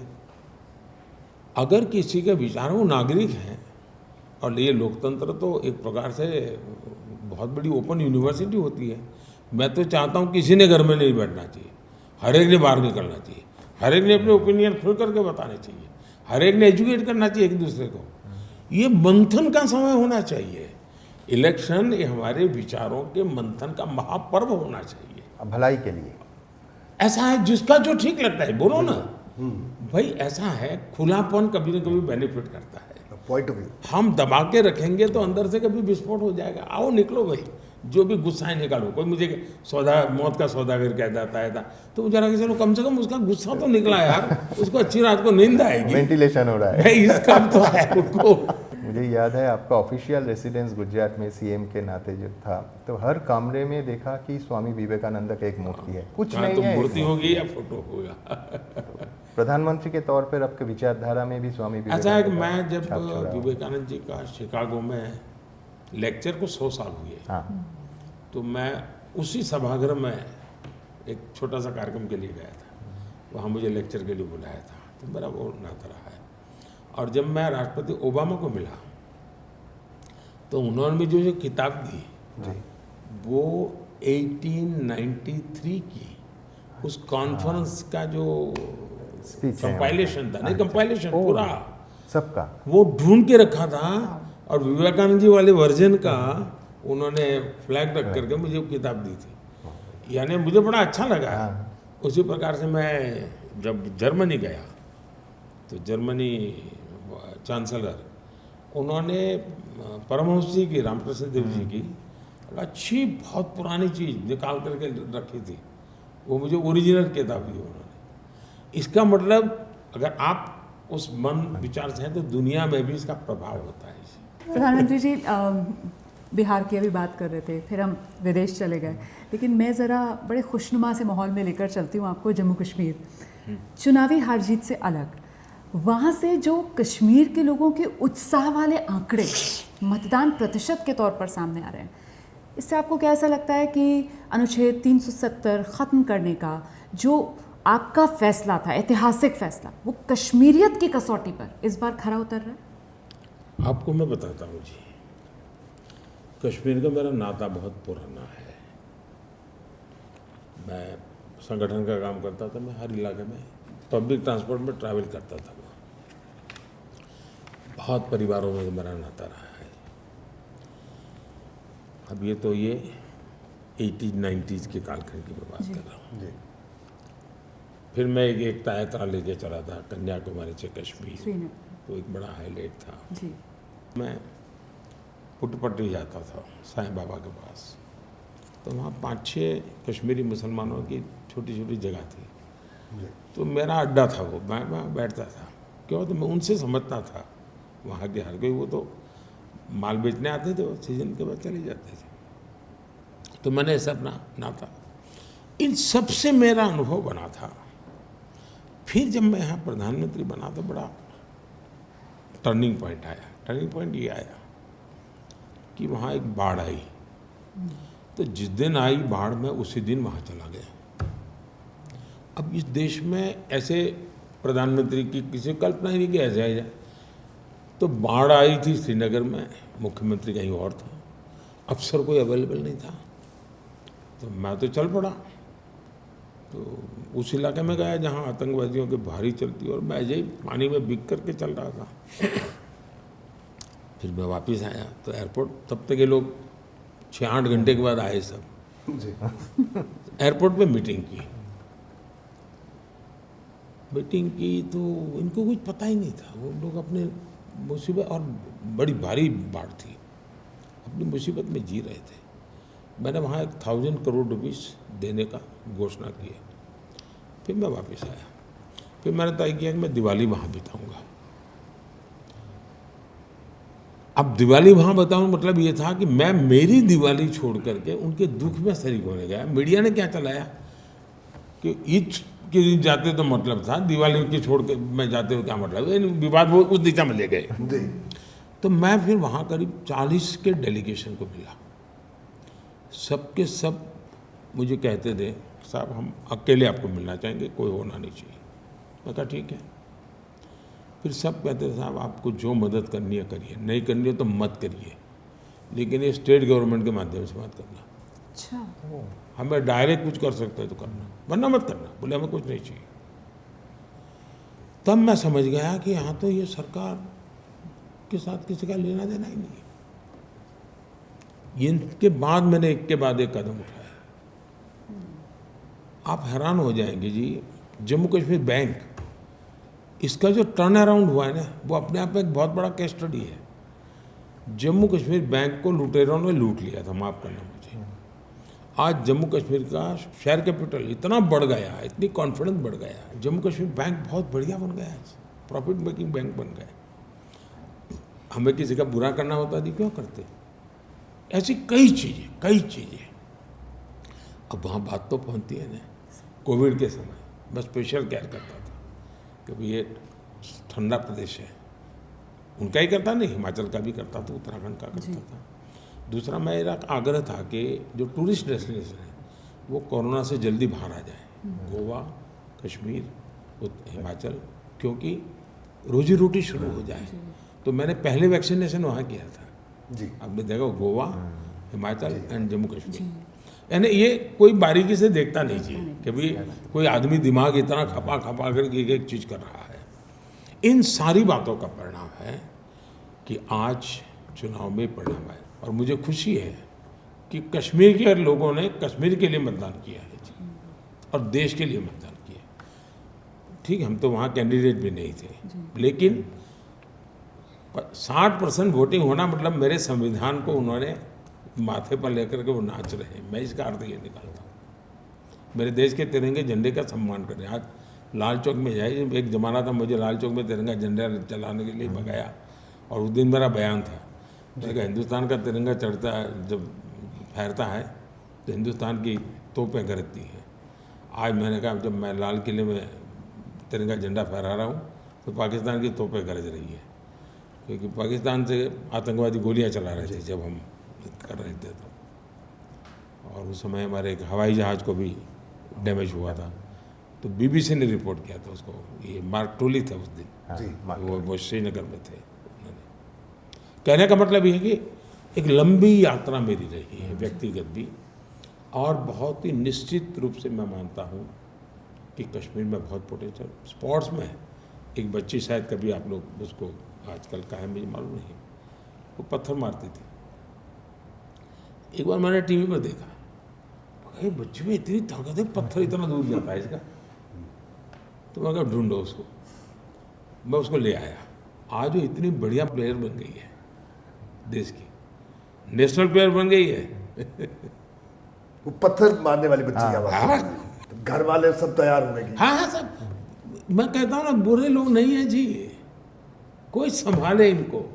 अगर किसी के विचार वो नागरिक हैं, और ये लोकतंत्र तो एक प्रकार से बहुत बड़ी ओपन यूनिवर्सिटी होती है। मैं तो चाहता हूँ किसी ने घर में नहीं बैठना चाहिए, हर एक ने बाहर निकलना चाहिए, हर एक ने अपने ओपिनियन खुल करके बताने चाहिए, हर एक ने एजुकेट करना चाहिए एक दूसरे को। ये मंथन का समय होना चाहिए। इलेक्शन ये हमारे विचारों के मंथन का महापर्व होना चाहिए, भलाई के लिए। ऐसा है जिसका जो ठीक लगता है बोलो ना भाई। ऐसा है, खुलापन कभी न कभी बेनिफिट करता है। पॉइंट ऑफ व्यू हम दबा के रखेंगे तो अंदर से कभी विस्फोट हो जाएगा। आओ निकलो भाई, जो भी गुस्सा है निकालो। कोई मुझे मौत का सौदागर कह देता है तो जरा चलो कम से कम उसका गुस्सा तो निकला यार, उसको अच्छी रात को नींद आएगी। वेंटिलेशन हो रहा है। इसका तो है उनको। मुझे याद है आपका ऑफिशियल रेसिडेंस गुजरात में सीएम के नाते जो था, तो हर कमरे में देखा कि स्वामी विवेकानंद का एक मूर्ति है। कुछ नहीं तो है, मूर्ति होगी या फोटो होगा। प्रधानमंत्री के तौर पर आपके विचारधारा में भी स्वामी ऐसा है कि विवेकानंद मैं का जब छाप छोड़ा। विवेकानंद जी का शिकागो में लेक्चर को 100 साल हुए, हाँ, तो मैं उसी सभागृह में एक छोटा सा कार्यक्रम के लिए गया था। वहाँ मुझे लेक्चर के लिए बुलाया था, तो मेरा वो नाता रहा है। और जब मैं राष्ट्रपति ओबामा को मिला तो उन्होंने मुझे जो किताब दी वो 1893 की उस कॉन्फ्रेंस का जो स्पीच है कंपाइलेशन था, नहीं कंपाइलेशन पूरा सबका, वो ढूंढ के रखा था। और विवेकानंद जी वाले वर्जन का उन्होंने फ्लैग रख करके मुझे वो किताब दी थी। यानी मुझे बड़ा अच्छा लगा। उसी प्रकार से मैं जब जर्मनी गया तो जर्मनी चांसलर उन्होंने परमहंस जी की, रामकृष्ण देव जी की अच्छी बहुत पुरानी चीज़ निकाल करके रखी थी। वो मुझे ओरिजिनल किताब दी उन्होंने। इसका मतलब अगर आप उस मन विचार से हैं तो दुनिया में भी इसका प्रभाव होता है। प्रधानमंत्री जी बिहार की अभी बात कर रहे थे, फिर हम विदेश चले गए, लेकिन मैं ज़रा बड़े खुशनुमा से माहौल में लेकर चलती हूँ आपको जम्मू कश्मीर। चुनावी हार जीत से अलग, वहाँ से जो कश्मीर के लोगों के उत्साह वाले आंकड़े मतदान प्रतिशत के तौर पर सामने आ रहे हैं, इससे आपको क्या ऐसा लगता है कि अनुच्छेद 370 ख़त्म करने का जो आपका फैसला था, ऐतिहासिक फैसला, वो कश्मीरियत की कसौटी पर इस बार खरा उतर रहा है? आपको मैं बताता हूँ जी, कश्मीर का मेरा नाता बहुत पुराना है। मैं संगठन का काम करता था, मैं हर इलाके में पब्लिक ट्रांसपोर्ट में ट्रैवल करता था। बहुत परिवारों में मेरा नाता रहा है। अब ये तो ये 80s-90s के कालखंड की मैं बात कर रहा हूँ। फिर मैं एक एकता यात्रा लेके चला था कन्याकुमारी से कश्मीर, तो एक बड़ा हाईलाइट था जी। मैं पुट्टपट्टी जाता था साईं बाबा के पास, तो वहाँ 5-6 कश्मीरी मुसलमानों की छोटी छोटी जगह थी। तो मेरा अड्डा था वो, मैं वहाँ बैठता था। क्यों? तो मैं उनसे समझता था वहाँ के हर कोई, वो तो माल बेचने आते थे, वो सीजन के बाद चले जाते थे। तो मैंने ऐसा अपना नाता, इन सब से मेरा अनुभव बना था। फिर जब मैं यहाँ प्रधानमंत्री बना तो बड़ा टर्निंग पॉइंट आया। टर्निंग पॉइंट ये आया कि वहाँ एक बाढ़ आई। तो जिस दिन आई बाढ़, मैं उसी दिन वहाँ चला गया। अब इस देश में ऐसे प्रधानमंत्री की किसी को कल्पना ही नहीं कि ऐसे आ जाए। तो बाढ़ आई थी श्रीनगर में, मुख्यमंत्री कहीं और था, अफसर कोई अवेलेबल नहीं था। तो मैं तो चल पड़ा, तो उस इलाके में गया जहाँ आतंकवादियों की भारी चलती, और मैं ऐसे ही पानी में बिक करके चल रहा था। फिर मैं वापस आया तो एयरपोर्ट, तब तक ये लोग 6-8 घंटे के बाद आए सब। जी। एयरपोर्ट पे मीटिंग की तो इनको कुछ पता ही नहीं था। वो लोग अपने मुसीबत, और बड़ी भारी बाढ़ थी, अपनी मुसीबत में जी रहे थे। मैंने वहाँ 1000 करोड़ रुपीस देने का घोषणा की। फिर मैं वापस आया। फिर मैंने तय किया कि मैं दिवाली वहाँ बिताऊंगा। अब दिवाली वहाँ बताऊँ मतलब ये था कि मैं मेरी दिवाली छोड़ करके उनके दुख में शरीक होने गया। मीडिया ने क्या चलाया कि ईद के दिन जाते तो मतलब था, दिवाली की छोड़ के मैं जाते हो क्या मतलब, विवाद वो उस दिशा में ले गए। तो मैं फिर वहाँ करीब 40 के डेलीगेशन को मिला। सबके सब मुझे कहते थे, साहब हम अकेले आपको मिलना चाहेंगे, कोई होना नहीं चाहिए। मैं कहा ठीक है। फिर सब कहते थे साहब आपको जो मदद करनी है करिए, नहीं करनी है तो मत करिए, लेकिन ये स्टेट गवर्नमेंट के माध्यम से मत करना। अच्छा, हमें डायरेक्ट कुछ कर सकते हैं तो करना, वरना मत करना। बोले हमें कुछ नहीं चाहिए। तब मैं समझ गया कि यहाँ तो ये सरकार के साथ किसी का लेना देना ही नहीं है। इनके बाद मैंने एक के बाद एक कदम उठाया। आप हैरान हो जाएंगे जी, जम्मू कश्मीर बैंक, इसका जो टर्न अराउंड हुआ है ना, वो अपने आप में एक बहुत बड़ा केस स्टडी है। जम्मू कश्मीर बैंक को लुटेरों ने लूट लिया था, माफ़ करना मुझे। आज जम्मू कश्मीर का शेयर कैपिटल इतना बढ़ गया, इतनी कॉन्फिडेंस बढ़ गया, जम्मू कश्मीर बैंक बहुत बढ़िया बन गया, प्रॉफिट मेकिंग बैंक बन गया। हमें किसी का बुरा करना होता नहीं, क्यों करते? ऐसी कई चीज़ें। अब वहाँ बात तो पहुँचती है ना। कोविड के समय मैं स्पेशल केयर करता था कि भाई ये ठंडा प्रदेश है, उनका ही करता नहीं, हिमाचल का भी करता था, उत्तराखंड का करता था। दूसरा मेरा आग्रह था कि जो टूरिस्ट डेस्टिनेशन है वो कोरोना से जल्दी बाहर आ जाए, गोवा, कश्मीर, हिमाचल, क्योंकि रोजी रोटी शुरू हो जाए। तो मैंने पहले वैक्सीनेशन वहाँ किया था जी। आपने देखा, गोवा, हिमाचल एंड जम्मू कश्मीर। यानी ये कोई बारीकी से देखता नहीं चाहिए कि भाई कोई आदमी दिमाग इतना खपा करके एक चीज़ कर रहा है। इन सारी बातों का परिणाम है कि आज चुनाव में परिणाम आए, और मुझे खुशी है कि कश्मीर के लोगों ने कश्मीर के लिए मतदान किया है जी, और देश के लिए मतदान किया। ठीक, हम तो वहाँ कैंडिडेट भी नहीं थे, लेकिन 60% वोटिंग होना मतलब मेरे संविधान को उन्होंने माथे पर लेकर के वो नाच रहे हैं। मैं इसका अर्थ ये निकालता हूँ, मेरे देश के तिरंगे झंडे का सम्मान करें। आज लाल चौक में जाइए, एक ज़माना था मुझे लाल चौक में तिरंगा झंडा चलाने के लिए भगाया, और उस दिन मेरा बयान था, मैंने कहा हिंदुस्तान का तिरंगा चढ़ता है, जब फहरता है तो हिंदुस्तान की तोपें गरजती हैं। आज मैंने कहा जब मैं लाल किले में तिरंगा झंडा फहरा रहा हूँ तो पाकिस्तान की तोपें गरज रही है, क्योंकि पाकिस्तान से आतंकवादी गोलियां चला रहे थे जब हम कर रहे थे। तो और उस समय हमारे एक हवाई जहाज़ को भी डैमेज हुआ था, तो बीबीसी ने रिपोर्ट किया था उसको। ये मार्क टोली थे उस दिन, वो श्रीनगर में थे। कहने का मतलब ये है कि एक लंबी यात्रा मेरी रही है, व्यक्तिगत भी, और बहुत ही निश्चित रूप से मैं मानता हूँ कि कश्मीर में बहुत पोटेंशियल स्पोर्ट्स में है। एक बच्ची, शायद कभी आप लोग उसको आजकल का है मुझे मालूम नहीं, वो पत्थर मारती थी। एक बार मैंने टीवी पर देखा, अरे बच्चे में इतनी ताकत है, पत्थर इतना दूर जाता है इसका। तो मैं कहा ढूंढो उसको, मैं उसको ले आया। आज वो इतनी बढ़िया प्लेयर बन गई है, देश की नेशनल प्लेयर बन गई है। वो पत्थर मारने वाली बच्ची क्या बात हाँ। है? घर वाले सब तैयार हो गए कि हाँ हाँ सब, मैं कहता हूँ ना बुरे लोग नहीं है जी, कोई संभाले इनको।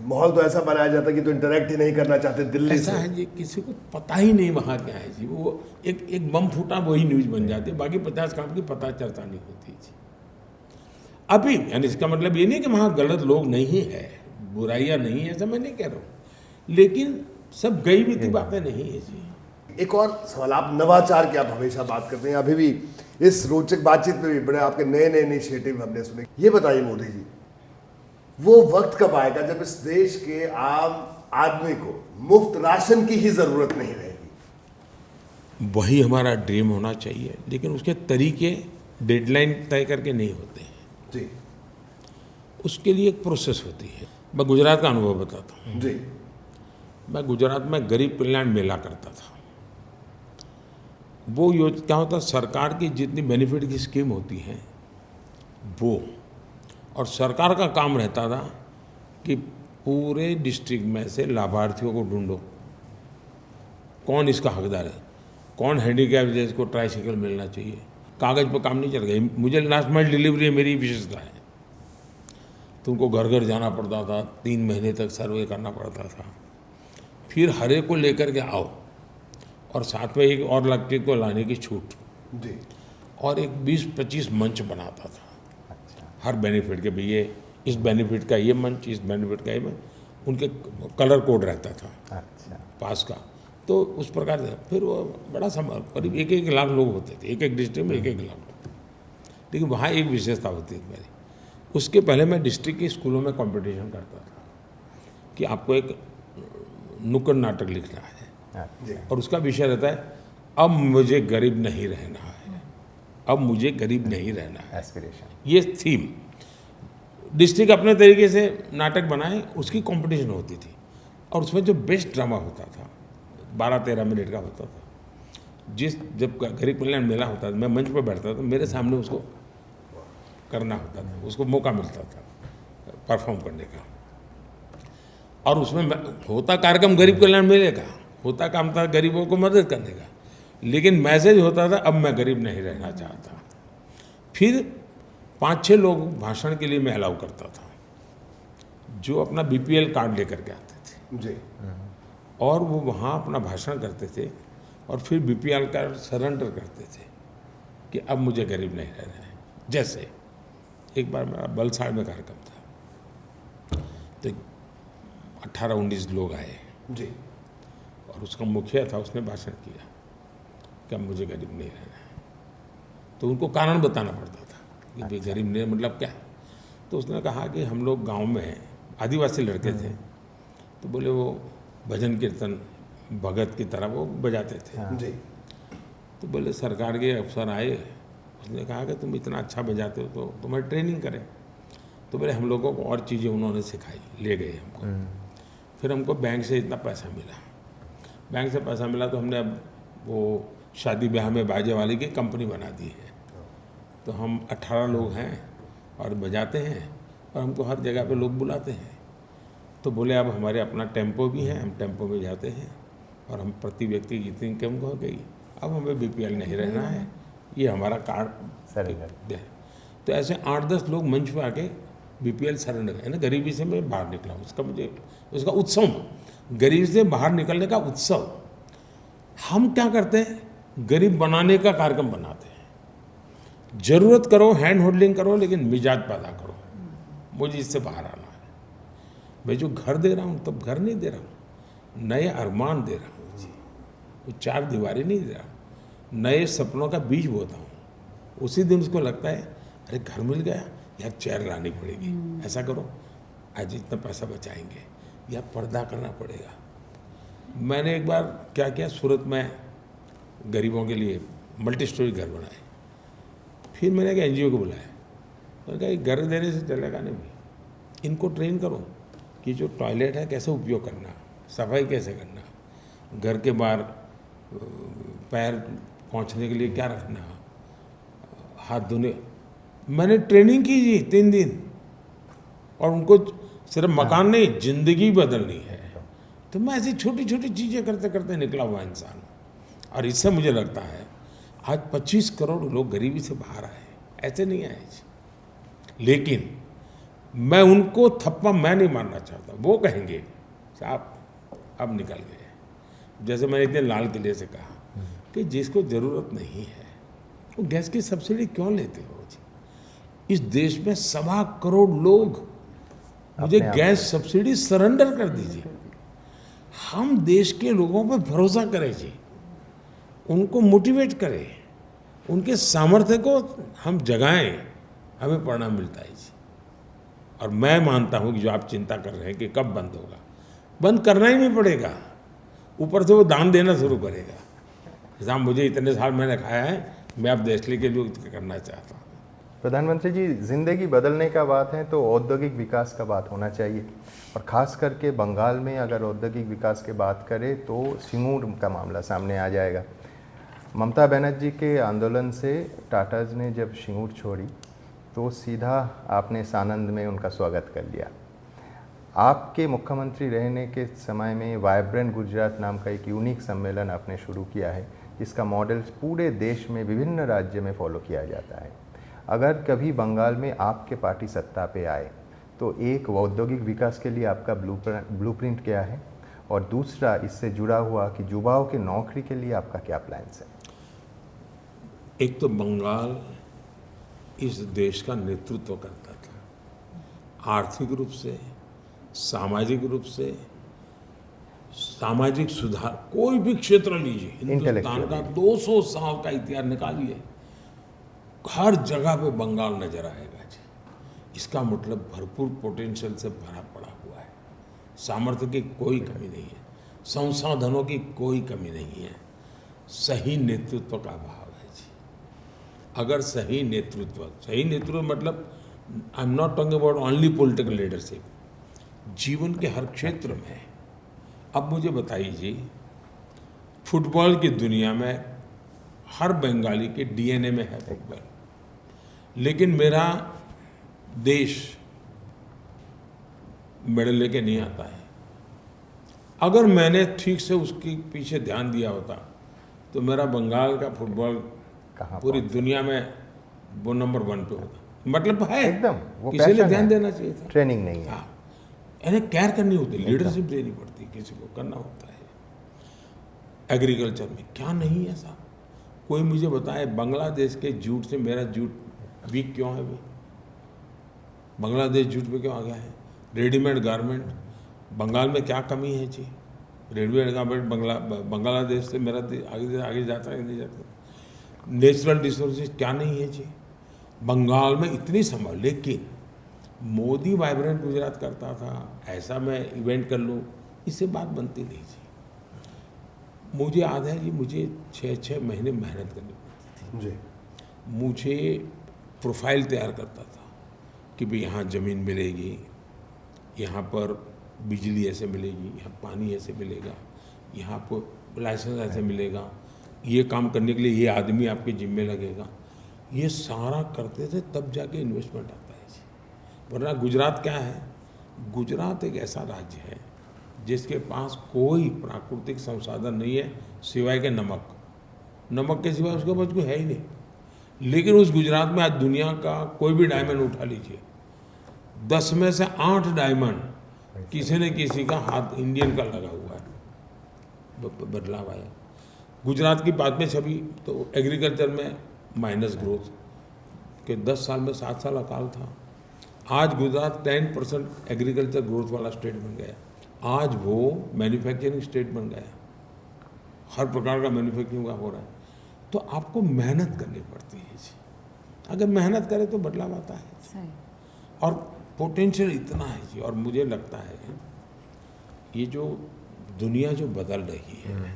माहौल तो ऐसा बनाया जाता है कि तो इंटरेक्ट ही नहीं करना चाहते दिल्ली ऐसा से। है जी, किसी को पता ही नहीं वहाँ क्या है जी, वो एक बम फूटा वही न्यूज बन जाती है, बाकी 50 काम की पता चर्चा नहीं होती जी। अभी यानी इसका मतलब ये नहीं कि वहाँ गलत लोग नहीं है, बुराइयाँ नहीं है, ऐसा मैं नहीं कह रहा हूँ, लेकिन सब गई बीती बातें नहीं है जी। एक और सवाल, आप नवाचार की आप हमेशा बात करते हैं, अभी भी इस रोचक बातचीत में भी बड़े आपके नए नए इनिशिएटिव हमने सुने। ये बताइए मोदी जी, वो वक्त कब आएगा जब इस देश के आम आदमी को मुफ्त राशन की ही जरूरत नहीं रहेगी? वही हमारा ड्रीम होना चाहिए, लेकिन उसके तरीके डेडलाइन तय करके नहीं होते हैं, जी उसके लिए एक प्रोसेस होती है। मैं गुजरात का अनुभव बताता हूँ। जी मैं गुजरात में गरीब कल्याण मेला करता था। वो क्या होता, सरकार की जितनी बेनिफिट की स्कीम होती हैं वो, और सरकार का काम रहता था कि पूरे डिस्ट्रिक्ट में से लाभार्थियों को ढूंढो, कौन इसका हकदार है, कौन हैंडीकैप है जिसको ट्राईसाइकिल मिलना चाहिए। कागज़ पर काम नहीं चल गया, मुझे लास्ट माइल डिलीवरी मेरी विशेषता है, तो उनको घर घर जाना पड़ता था, 3 महीने तक सर्वे करना पड़ता था, फिर हर एक को लेकर के आओ, और साथ में एक और लगती को लाने की छूट, जी और एक 20-25 मंच बनाता था हर बेनिफिट के, भी ये इस बेनिफिट का ये मंच, इस बेनिफिट का ये मंच, उनके कलर कोड रहता था अच्छा, पास का, तो उस प्रकार से फिर वो बड़ा करीब 1-1 लाख लोग होते थे, एक डिस्ट्रिक्ट में 1-1 लाख लोग। लेकिन वहाँ एक विशेषता होती थी मेरी, उसके पहले मैं डिस्ट्रिक्ट के स्कूलों में कंपटीशन करता था कि आपको एक नुक्कड़ नाटक लिखना है, जी और उसका विषय रहता है अब मुझे गरीब नहीं रहना है, अब मुझे गरीब नहीं रहना है, एस्पिरेशन। ये थीम। डिस्ट्रिक्ट अपने तरीके से नाटक बनाए, उसकी कंपटीशन होती थी, और उसमें जो बेस्ट ड्रामा होता था 12-13 मिनट का होता था, जब गरीब कल्याण मेला होता था, मैं मंच पर बैठता था, मेरे सामने उसको करना होता था, उसको मौका मिलता था परफॉर्म करने का, और उसमें होता कार्यक्रम गरीब कल्याण मेले का, होता काम था गरीबों को मदद करने का, लेकिन मैसेज होता था अब मैं गरीब नहीं रहना चाहता। फिर 5-6 लोग भाषण के लिए मैं अलाउ करता था, जो अपना बीपीएल कार्ड लेकर के आते थे, जी और वो वहाँ अपना भाषण करते थे, और फिर बीपीएल कार्ड सरेंडर करते थे कि अब मुझे गरीब नहीं रहना है। जैसे एक बार मेरा बलसाड़ में कार्यक्रम था, तो 18-19 लोग आए, जी और उसका मुखिया था, उसने भाषण किया कि अब मुझे गरीब नहीं रहना है। तो उनको कारण बताना पड़ता था कि भाई गरीब नहीं मतलब क्या। तो उसने कहा कि हम लोग गांव में हैं, आदिवासी लड़के थे, तो बोले वो भजन कीर्तन भगत की तरह वो बजाते थे। जी तो बोले सरकार के अफसर आए, उसने कहा कि तुम इतना अच्छा बजाते हो तो तुम्हें ट्रेनिंग करें। तो बोले हम लोगों को और चीज़ें उन्होंने सिखाई, ले गए हमको। फिर हमको बैंक से इतना पैसा मिला, बैंक से पैसा मिला तो हमने अब वो शादी ब्याह में बाजे वाले की कंपनी बना दी है। तो हम 18 लोग हैं और बजाते हैं, और हमको हर जगह पे लोग बुलाते हैं। तो बोले अब हमारे अपना टेम्पो भी है, हम टेम्पो में जाते हैं, और हम प्रति व्यक्ति जितनी इनकम हो गई, अब हमें बीपीएल नहीं रहना है, ये हमारा कार्ड सरेंडर। दे। तो ऐसे 8-10 लोग मंच पे आके बीपीएल सरेंडर है ना, गरीबी से मैं बाहर निकला, उसका मुझे उसका उत्सव, गरीबी से बाहर निकलने का उत्सव। हम क्या करते हैं, गरीब बनाने का कार्यक्रम बनाते हैं। जरूरत करो, हैंड होल्डिंग करो, लेकिन मिजाज पैदा करो, मुझे इससे बाहर आना है। मैं जो घर दे रहा हूँ तब घर नहीं दे रहा हूँ, नए अरमान दे रहा हूँ जी, वो 4 दीवारें नहीं दे रहा हूँ, नए सपनों का बीज बोता हूँ। उसी दिन उसको लगता है अरे घर मिल गया, या चेयर लानी पड़ेगी, ऐसा करो आज इतना पैसा बचाएंगे, या पर्दा करना पड़ेगा। मैंने एक बार क्या किया, सूरत में गरीबों के लिए मल्टी स्टोरी घर बनाए। फिर मैंने एक एनजीओ को बुलाया, मैंने कहा घर देने से चलेगा नहीं, इनको ट्रेन करो कि जो टॉयलेट है कैसे उपयोग करना, सफाई कैसे करना, घर के बाहर पैर पहुंचने के लिए क्या रखना, हाथ धोने। मैंने ट्रेनिंग की जी 3 दिन, और उनको सिर्फ मकान नहीं, जिंदगी बदलनी है। तो मैं ऐसी छोटी छोटी चीज़ें करते करते निकला हुआ इंसान हूँ। और इससे मुझे लगता है आज 25 करोड़ लोग गरीबी से बाहर आए, ऐसे नहीं आए जी। लेकिन मैं उनको थप्पा मैं नहीं मारना चाहता। वो कहेंगे साहब अब निकल गए। जैसे मैंने एक दिन लाल किले से कहा कि जिसको ज़रूरत नहीं है वो गैस की सब्सिडी क्यों लेते हो जी। इस देश में 1.25 करोड़ लोग, मुझे गैस सब्सिडी सरेंडर कर दीजिए। हम देश के लोगों पर भरोसा करें जी, उनको मोटिवेट करें, उनके सामर्थ्य को हम जगाएं, हमें परिणाम मिलता है जी। और मैं मानता हूं कि जो आप चिंता कर रहे हैं कि कब बंद होगा, बंद करना ही नहीं पड़ेगा, ऊपर से वो दान देना शुरू करेगा। जैसा मुझे इतने साल मैंने खाया है, मैं अब देश के लिए करना चाहता हूँ। प्रधानमंत्री जी, जिंदगी बदलने का बात है तो औद्योगिक विकास का बात होना चाहिए, और ख़ास करके बंगाल में अगर औद्योगिक विकास की बात करें तो सिंगूर का मामला सामने आ जाएगा। ममता बनर्जी के आंदोलन से टाटाज ने जब सिंगूर छोड़ी तो सीधा आपने सानंद में उनका स्वागत कर लिया। आपके मुख्यमंत्री रहने के समय में वाइब्रेंट गुजरात नाम का एक यूनिक सम्मेलन आपने शुरू किया है, जिसका मॉडल पूरे देश में विभिन्न राज्य में फॉलो किया जाता है। अगर कभी बंगाल में आपके पार्टी सत्ता पे आए तो एक औद्योगिक विकास के लिए आपका ब्लूप्रिंट क्या है, और दूसरा इससे जुड़ा हुआ कि युवाओं की नौकरी के लिए आपका क्या प्लान्स है? एक तो बंगाल इस देश का नेतृत्व करता था, आर्थिक रूप से, सामाजिक रूप से, सामाजिक सुधार, कोई भी क्षेत्र लीजिए, हिंदुस्तान का 200 साल का इतिहास निकालिए, हर जगह पे बंगाल नजर आएगा जी। इसका मतलब भरपूर पोटेंशियल से भरा पड़ा हुआ है, सामर्थ्य की कोई कमी नहीं है, संसाधनों की कोई कमी नहीं है, सही नेतृत्व का अभाव है जी। अगर सही नेतृत्व मतलब I am not talking about only political leadership, जीवन के हर क्षेत्र में। अब मुझे बताइए जी, फुटबॉल की दुनिया में हर बंगाली के डीएनए में है फुटबॉल, लेकिन मेरा देश मेडल लेके नहीं आता है। अगर मैंने ठीक से उसके पीछे ध्यान दिया होता तो मेरा बंगाल का फुटबॉल पूरी दुनिया में वो नंबर 1 पे होता। मतलब है एकदम, वो किसी ने ध्यान देना चाहिए था, ट्रेनिंग नहीं है। हाँ, इन्हें केयर करनी होती, लीडरशिप देनी पड़ती, किसी को करना होता है। एग्रीकल्चर में क्या नहीं है साहब, कोई मुझे बताए बांग्लादेश के जूट से मेरा जूट वीक क्यों है? बांग्लादेश जूट में क्यों आ गया है? रेडीमेड गारमेंट, बंगाल में क्या कमी है जी? रेडीमेड गारमेंट बांग्लादेश से मेरा आगे जाता है नहीं जाता? नेचुरल रिसोर्सेज क्या नहीं है जी? बंगाल में इतनी संभाल, लेकिन मोदी वाइब्रेंट गुजरात करता था, ऐसा मैं इवेंट कर लूँ, इससे बात बनती नहीं जी। मुझे याद है जी, मुझे 6 महीने मेहनत करनी पड़ती थी जी। मुझे प्रोफाइल तैयार करता था कि भाई यहाँ ज़मीन मिलेगी, यहाँ पर बिजली ऐसे मिलेगी, यहाँ पानी ऐसे मिलेगा, यहाँ पर लाइसेंस ऐसे मिलेगा, ये काम करने के लिए ये आदमी आपके जिम्मे लगेगा। ये सारा करते थे तब जाके इन्वेस्टमेंट आता है जी। वरना गुजरात क्या है? गुजरात एक ऐसा राज्य है जिसके पास कोई प्राकृतिक संसाधन नहीं है सिवाय के नमक के सिवाय उसके पास कोई है ही नहीं। लेकिन उस गुजरात में आज दुनिया का कोई भी डायमंड उठा लीजिए, 10 में से 8 डायमंड किसी न किसी का हाथ इंडियन का लगा हुआ है। बदलाव आया गुजरात की बात में छवि, तो एग्रीकल्चर में माइनस ग्रोथ के 10 साल में 7 साल अकाल था। आज गुजरात 10% एग्रीकल्चर ग्रोथ वाला स्टेट बन गया। आज वो मैन्युफैक्चरिंग स्टेट बन गया, हर प्रकार का मैन्युफैक्चरिंग का हो रहा है। तो आपको मेहनत करनी पड़ती है जी, अगर मेहनत करें तो बदलाव आता है जी। और पोटेंशियल इतना है जी। और मुझे लगता है ये जो दुनिया जो बदल रही है,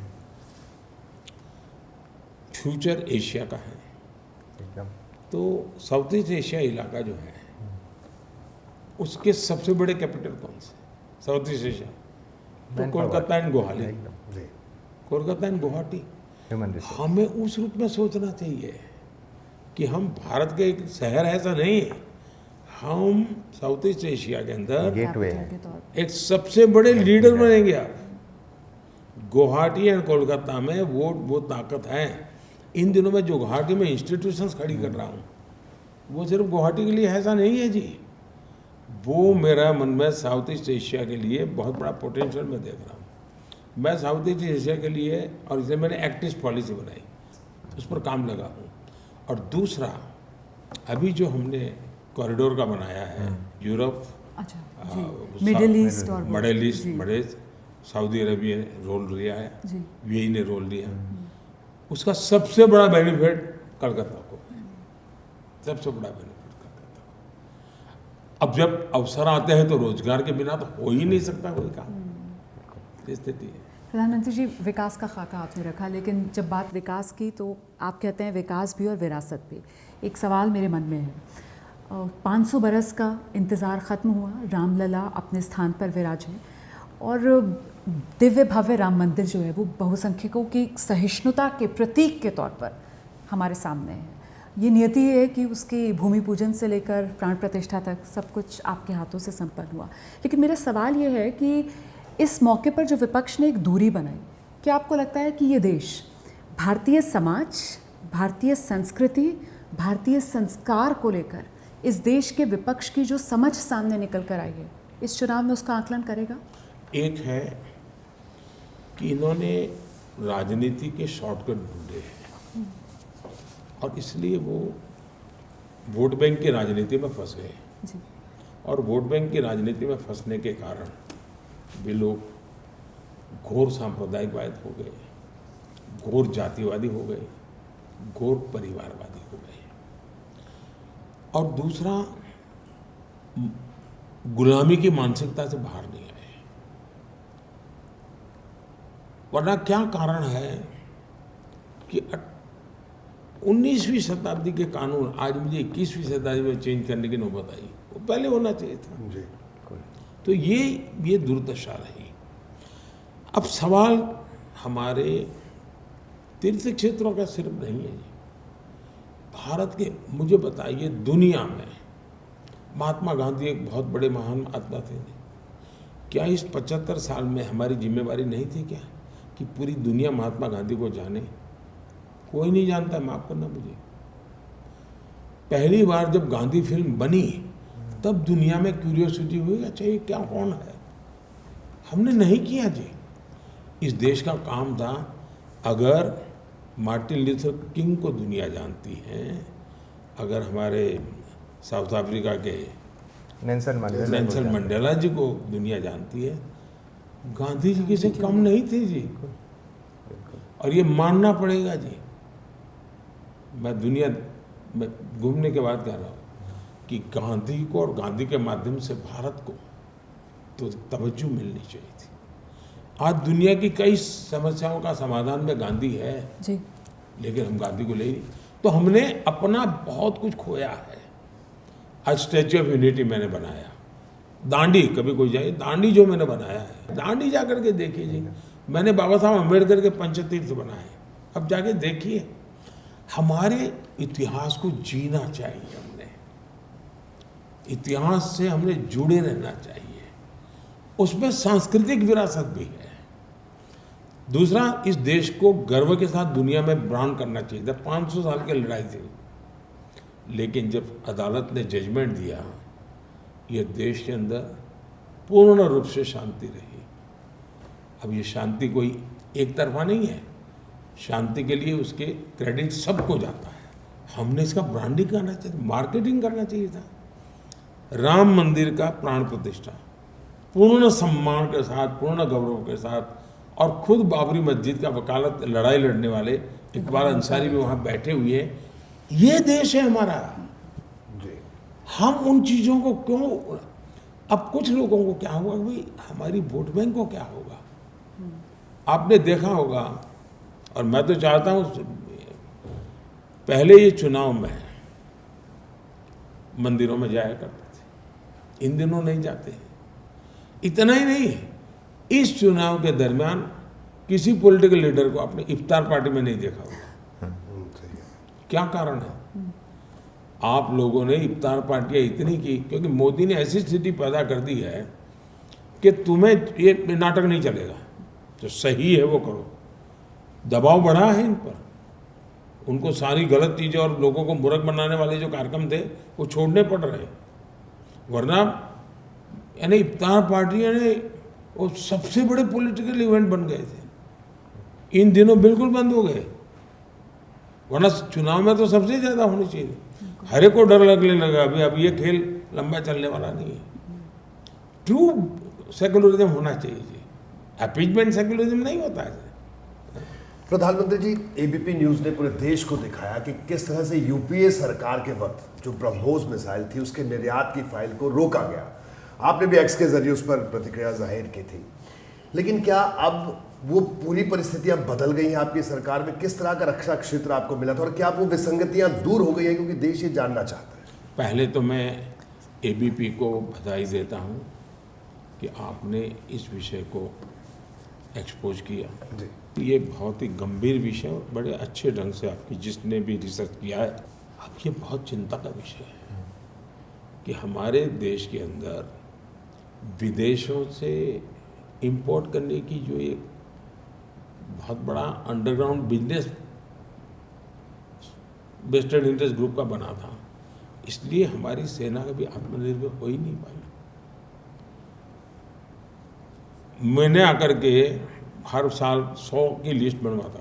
फ्यूचर एशिया का है, तो साउथ ईस्ट एशिया इलाका जो है उसके सबसे बड़े कैपिटल कौन से? साउथ ईस्ट एशिया तो कोलकाता एंड गुवाहाटी, कोलकाता एंड गुवाहाटी। हमें उस रूप में सोचना चाहिए कि हम भारत के एक शहर ऐसा नहीं है, हम साउथ ईस्ट एशिया के अंदर गेटवे एक सबसे बड़े लीडर बनेंगे आप। गुवाहाटी एंड कोलकाता में वो ताकत है। इन दिनों में जो गुवाहाटी में इंस्टीट्यूशंस खड़ी कर रहा हूँ वो सिर्फ गुवाहाटी के लिए ऐसा नहीं है जी, वो मेरा मन में साउथ ईस्ट एशिया के लिए बहुत बड़ा पोटेंशियल मैं देख रहा हूँ। मैं साउथ ईस्ट एशिया के लिए, और इसलिए मैंने एक्ट ईस्ट पॉलिसी बनाई, उस पर काम लगा हूँ। और दूसरा, अभी जो हमने कॉरिडोर का बनाया है यूरोप, अच्छा जी, मिडिल ईस्ट और मिडिल ईस्ट, जी, सऊदी अरबिया ने रोल लिया है, जी, यूएई ने रोल लिया, उसका सबसे बड़ा बेनिफिट कलकत्ता को, सबसे बड़ा बेनिफिट कलकत्ता को। अब जब अवसर आते हैं तो रोजगार के बिना तो हो ही नहीं सकता कोई काम, ये स्थिति है। प्रधानमंत्री जी, विकास का खाका आपने रखा, लेकिन जब बात विकास की तो आप कहते हैं विकास भी और विरासत भी। एक सवाल मेरे मन में है, 500 बरस का इंतज़ार ख़त्म हुआ, रामलला अपने स्थान पर विराजे और दिव्य भव्य राम मंदिर जो है वो बहुसंख्यकों की सहिष्णुता के प्रतीक के तौर पर हमारे सामने है। ये नियति है कि उसके भूमि पूजन से लेकर प्राण प्रतिष्ठा तक सब कुछ आपके हाथों से संपन्न हुआ। लेकिन मेरा सवाल ये है कि इस मौके पर जो विपक्ष ने एक दूरी बनाई, क्या आपको लगता है कि ये देश भारतीय समाज, भारतीय संस्कृति, भारतीय संस्कार को लेकर इस देश के विपक्ष की जो समझ सामने निकल कर आई है, इस चुनाव में उसका आकलन करेगा? एक है कि इन्होंने राजनीति के शॉर्टकट ढूंढे हैं और इसलिए वो वोट बैंक की राजनीति में फंस गए जी, और वोट बैंक की राजनीति में फंसने के कारण वे लोग घोर सांप्रदायिकवाद हो गए, घोर जातिवादी हो गए, घोर परिवारवादी हो गए। और दूसरा, गुलामी की मानसिकता से बाहर नहीं आए। वरना क्या कारण है कि 19वीं शताब्दी के कानून आज मुझे 21वीं शताब्दी में चेंज करने की नौबत आई, वो पहले होना चाहिए था जी। तो ये दुर्दशा रही। अब सवाल हमारे तीर्थ क्षेत्रों का सिर्फ नहीं है, भारत के, मुझे बताइए, दुनिया में महात्मा गांधी एक बहुत बड़े महान आत्मा थे, क्या इस 75 साल में हमारी जिम्मेवारी नहीं थी क्या कि पूरी दुनिया महात्मा गांधी को जाने? कोई नहीं जानता, माफ करना मुझे। पहली बार जब गांधी फिल्म बनी तब दुनिया में क्यूरियोसिटी हुई, अच्छा ये क्या, कौन है? हमने नहीं किया जी। इस देश का काम था, अगर मार्टिन लूथर किंग को दुनिया जानती है, अगर हमारे साउथ अफ्रीका के नेल्सन मंडेला जी को दुनिया जानती है, गांधी जी किसी कम नहीं थे जी। और ये मानना पड़ेगा जी। मैं दुनिया में घूमने के बाद कह रहा हूँ कि गांधी को और गांधी के माध्यम से भारत को तो तवज्जो मिलनी चाहिए थी। आज दुनिया की कई समस्याओं का समाधान में गांधी है जी, लेकिन हम गांधी को ले नहीं, तो हमने अपना बहुत कुछ खोया है। आज स्टैच्यू ऑफ यूनिटी मैंने बनाया, दांडी, कभी कोई जाए, दांडी जो मैंने बनाया है, दांडी जा करके देखिए जी। मैंने बाबा साहब अम्बेडकर के पंचतीर्थ बनाए, अब जाके देखिए। हमारे इतिहास को जीना चाहिए, हमने इतिहास से हमने जुड़े रहना चाहिए, उसमें सांस्कृतिक विरासत भी है। दूसरा, इस देश को गर्व के साथ दुनिया में ब्रांड करना चाहिए था। 500 साल की लड़ाई थी, लेकिन जब अदालत ने जजमेंट दिया, ये देश के अंदर पूर्ण रूप से शांति रही। अब ये शांति कोई एक तरफा नहीं है, शांति के लिए उसके क्रेडिट सबको जाता है। हमने इसका ब्रांडिंग करना चाहिए, मार्केटिंग करना चाहिए था। राम मंदिर का प्राण प्रतिष्ठा पूर्ण सम्मान के साथ, पूर्ण गौरव के साथ, और खुद बाबरी मस्जिद का वकालत लड़ाई लड़ने वाले इकबाल अंसारी भी वहाँ बैठे हुए हैं। ये देश है हमारा जी। हम उन चीज़ों को क्यों, अब कुछ लोगों को क्या होगा, भाई हमारी वोट बैंक को क्या होगा? आपने देखा होगा, और मैं तो चाहता हूँ, पहले ये चुनाव में मंदिरों में जाया करते थे, इन दिनों नहीं जाते हैं। इतना ही नहीं, इस चुनाव के दरमियान किसी पॉलिटिकल लीडर को आपने इफ्तार पार्टी में नहीं देखा होगा। क्या कारण है? आप लोगों ने इफ्तार पार्टियां इतनी की क्योंकि मोदी ने ऐसी स्थिति पैदा कर दी है कि तुम्हें ये नाटक नहीं चलेगा। जो सही है वो करो। दबाव बढ़ा है इन पर, उनको सारी गलत चीज़ें और लोगों को मूर्ख बनाने वाले जो कार्यक्रम थे वो छोड़ने पड़ रहे हैं। वरना यानी इफ्तार पार्टियां ने वो सबसे बड़े पॉलिटिकल इवेंट बन गए थे, इन दिनों बिल्कुल बंद हो गए। वरना चुनाव में तो सबसे ज़्यादा होनी चाहिए। हर एक को डर लगने लगा अभी, अब ये खेल लंबा चलने वाला नहीं है। ट्रू सेकुलरिज्म होना चाहिए जी, अपीजमेंट सेकुलरिज्म नहीं होता है। प्रधानमंत्री जी, एबीपी न्यूज ने पूरे देश को दिखाया कि किस तरह से यूपीए सरकार के वक्त जो ब्रह्मोस मिसाइल थी उसके निर्यात की फाइल को रोका गया। आपने भी एक्स के जरिए उस पर प्रतिक्रिया जाहिर की थी, लेकिन क्या अब वो पूरी परिस्थितियां बदल गई हैं आपकी सरकार में? किस तरह का रक्षा क्षेत्र आपको मिला था और क्या वो विसंगतियां दूर हो गई हैं, क्योंकि देश ये जानना चाहता है। पहले तो मैं एबीपी को बधाई देता हूं कि आपने इस विषय को एक्सपोज किया जी। ये बहुत ही गंभीर विषय और बड़े अच्छे ढंग से आपकी जिसने भी रिसर्च किया है, अब ये बहुत चिंता का विषय है कि हमारे देश के अंदर विदेशों से इंपोर्ट करने की जो एक बहुत बड़ा underground business western interest group का बना था, इसलिए हमारी सेना कभी आत्मनिर्भर हो ही नहीं पाई। मैंने आकर के हर साल 100 की लिस्ट बनवाता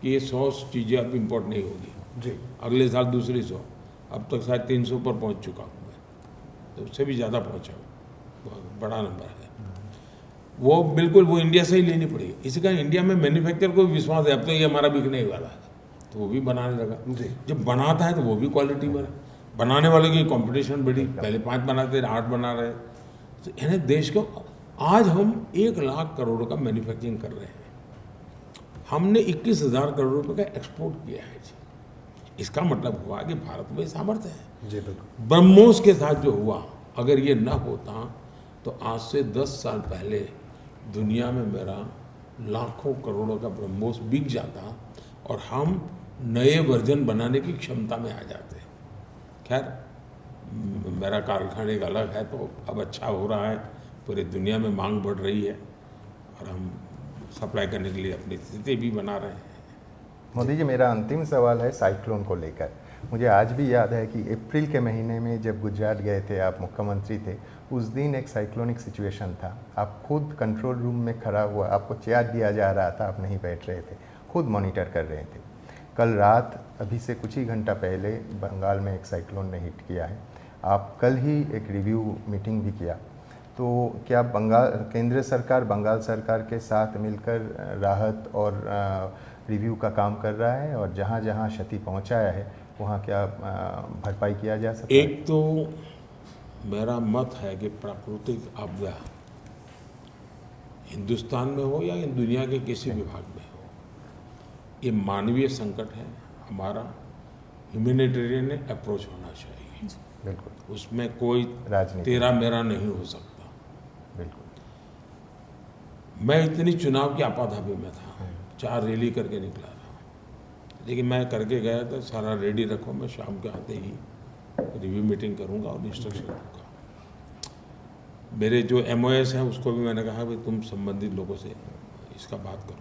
कि ये 100 चीज़ें अब इंपोर्ट नहीं होगी जी। अगले साल दूसरी 100, अब तक शायद 300 पर पहुंच चुका हूँ मैं, तो उससे भी ज़्यादा पहुंचा हूँ, बहुत बड़ा नंबर है वो। बिल्कुल वो इंडिया से ही लेनी पड़ेगी। इसी का इंडिया में मैन्युफैक्चर को भी विश्वास है, अब तो ये हमारा बिकने ही वाला है, तो वो भी बनाने लगा। जी। जब बनाता है तो वो भी क्वालिटी बना, बनाने वाले की कंपटीशन बढ़ी, पहले 5 बनाते थे 8 बना रहे। तो यानी देश को आज हम 1 लाख करोड़ का मैन्युफैक्चरिंग कर रहे हैं, हमने 21,000 करोड़ रुपए का एक्सपोर्ट किया है जी। इसका मतलब हुआ कि भारत में सामर्थ्य है जी बिल्कुल। ब्रह्मोस के साथ जो हुआ, अगर ये न होता तो आज से 10 साल पहले दुनिया में मेरा लाखों करोड़ों का ब्रह्मोस बिक जाता और हम नए वर्जन बनाने की क्षमता में आ जाते। खैर मेरा कारखाने का अलग है, तो अब अच्छा हो रहा है, पूरी दुनिया में मांग बढ़ रही है और हम सप्लाई करने के लिए अपनी स्थिति भी बना रहे हैं। मोदी जी, मेरा अंतिम सवाल है साइक्लोन को लेकर। मुझे आज भी याद है कि अप्रैल के महीने में जब गुजरात गए थे, आप मुख्यमंत्री थे, उस दिन एक साइक्लोनिक सिचुएशन था। आप खुद कंट्रोल रूम में खड़ा हुआ, आपको चेयर दिया जा रहा था, आप नहीं बैठ रहे थे, खुद मॉनिटर कर रहे थे। कल रात अभी से कुछ ही घंटा पहले बंगाल में एक साइक्लोन ने हिट किया है। आप कल ही एक रिव्यू मीटिंग भी किया, तो क्या केंद्र सरकार बंगाल सरकार के साथ मिलकर राहत और रिव्यू का काम कर रहा है, और जहाँ जहाँ क्षति पहुँचाया है वहाँ क्या भरपाई किया जा सकता है? एक तो मेरा मत है कि प्राकृतिक आपदा हिंदुस्तान में हो या दुनिया के किसी भी भाग में हो, ये मानवीय संकट है। हमारा ह्यूमैनिटेरियन अप्रोच होना चाहिए, बिल्कुल, उसमें कोई राजनीति तेरा मेरा नहीं हो सकता। बिल्कुल। मैं इतनी चुनाव की आपाधापी में था, 4 रैली करके निकला था, लेकिन मैं करके गया तो सारा रेडी रखो, मैं शाम के आते ही रिव्यू मीटिंग करूंगा और इंस्ट्रक्शन दूंगा। मेरे जो MOS हैं उसको भी मैंने कहा कि तुम संबंधित लोगों से इसका बात करो।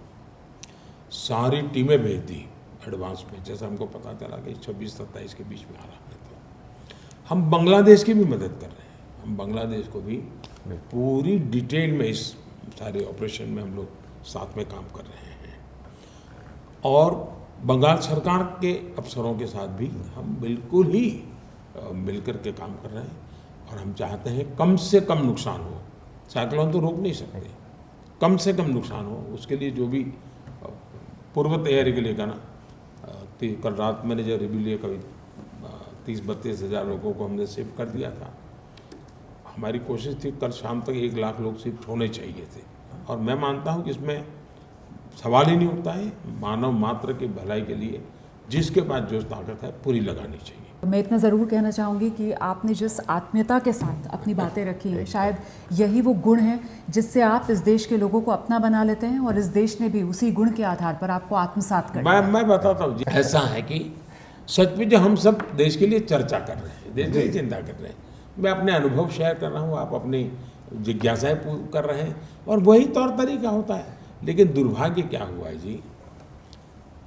सारी टीमें भेज दी एडवांस में, जैसा हमको पता चला कि 26-27 के बीच में आ रहा है, तो हम बांग्लादेश की भी मदद कर रहे हैं। हम बांग्लादेश को भी पूरी डिटेल में इस सारे ऑपरेशन में हम लोग साथ में काम कर रहे हैं, और बंगाल सरकार के अफसरों के साथ भी हम बिल्कुल ही मिलकर के काम कर रहे हैं, और हम चाहते हैं कम से कम नुकसान हो। साइक्लोन तो रोक नहीं सकते, कम से कम नुकसान हो, उसके लिए जो भी पूर्व तैयारी के लिए करना। कल रात मैंने जो रिव्यू लिया, कभी 30-32 हज़ार लोगों को हमने शिफ्ट कर दिया था। हमारी कोशिश थी कल शाम तक 1 लाख लोग शिफ्ट होने चाहिए थे, और मैं मानता हूँ कि इसमें सवाल ही नहीं उठता है। मानव मात्र की भलाई के लिए जिसके पास जो ताकत है पूरी लगानी चाहिए। मैं इतना ज़रूर कहना चाहूँगी कि आपने जिस आत्मीयता के साथ अपनी बातें रखी हैं, शायद यही वो गुण है जिससे आप इस देश के लोगों को अपना बना लेते हैं, और इस देश ने भी उसी गुण के आधार पर आपको आत्मसात कर लिया। मैं बताता हूँ जी, ऐसा है कि सच में जो हम सब देश के लिए चर्चा कर रहे हैं, देश की चिंता कर रहे हैं। मैं अपने अनुभव शेयर कर रहा हूँ, आप अपनी जिज्ञासाएं कर रहे हैं और वही तौर तरीका होता है। लेकिन दुर्भाग्य क्या हुआ है जी,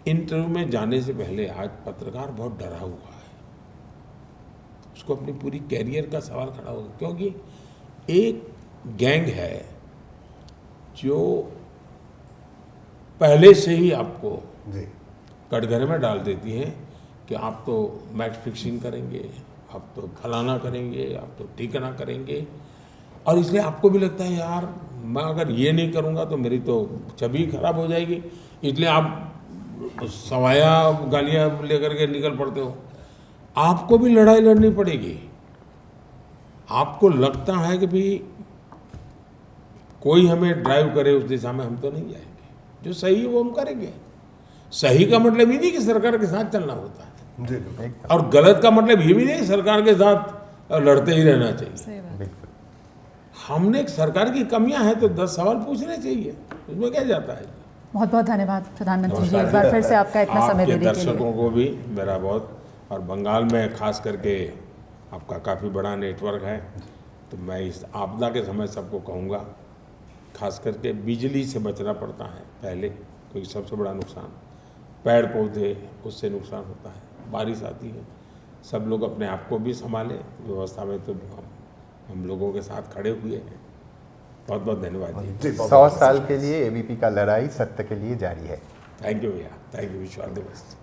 इंटरव्यू में जाने से पहले आज पत्रकार बहुत डरा हुआ है, उसको अपनी पूरी कैरियर का सवाल खड़ा होगा, क्योंकि एक गैंग है जो पहले से ही आपको जी कटघरे में डाल देती है कि आप तो मैच फिक्सिंग करेंगे, आप तो फलाना करेंगे, आप तो ठिकाना करेंगे, और इसलिए आपको भी लगता है यार मैं अगर ये नहीं करूँगा तो मेरी तो छवि खराब हो जाएगी, इसलिए आप सवाया गालियाँ लेकर के निकल पड़ते हो। आपको भी लड़ाई लड़नी पड़ेगी। आपको लगता है कि भी कोई हमें ड्राइव करे उस दिशा में, हम तो नहीं जाएंगे, जो सही है वो हम करेंगे। सही का मतलब ये नहीं कि सरकार के साथ चलना होता है, जी बिल्कुल। और गलत का मतलब ये भी नहीं कि सरकार के साथ लड़ते ही रहना चाहिए। सही बात। बिल्कुल। हमने सरकार की कमियां हैं तो 10 सवाल पूछने चाहिए, उसमें क्या जाता है। बहुत बहुत धन्यवाद प्रधानमंत्री जी, एक बार फिर से आपका इतना समय आपके देने के लिए। दर्शकों को भी मेरा बहुत, और बंगाल में खास करके आपका काफ़ी बड़ा नेटवर्क है, तो मैं इस आपदा के समय सबको कहूँगा, खास करके बिजली से बचना पड़ता है पहले, क्योंकि सबसे बड़ा नुकसान पेड़ पौधे, उससे नुकसान होता है, बारिश आती है। सब लोग अपने आप को भी संभालें, व्यवस्था में तो हम लोगों के साथ खड़े हुए हैं। बहुत बहुत धन्यवाद जी। जी, बहुत 100 साल के लिए एबीपी का लड़ाई सत्य के लिए जारी है। थैंक यू भैया, thank you, wish you all the best.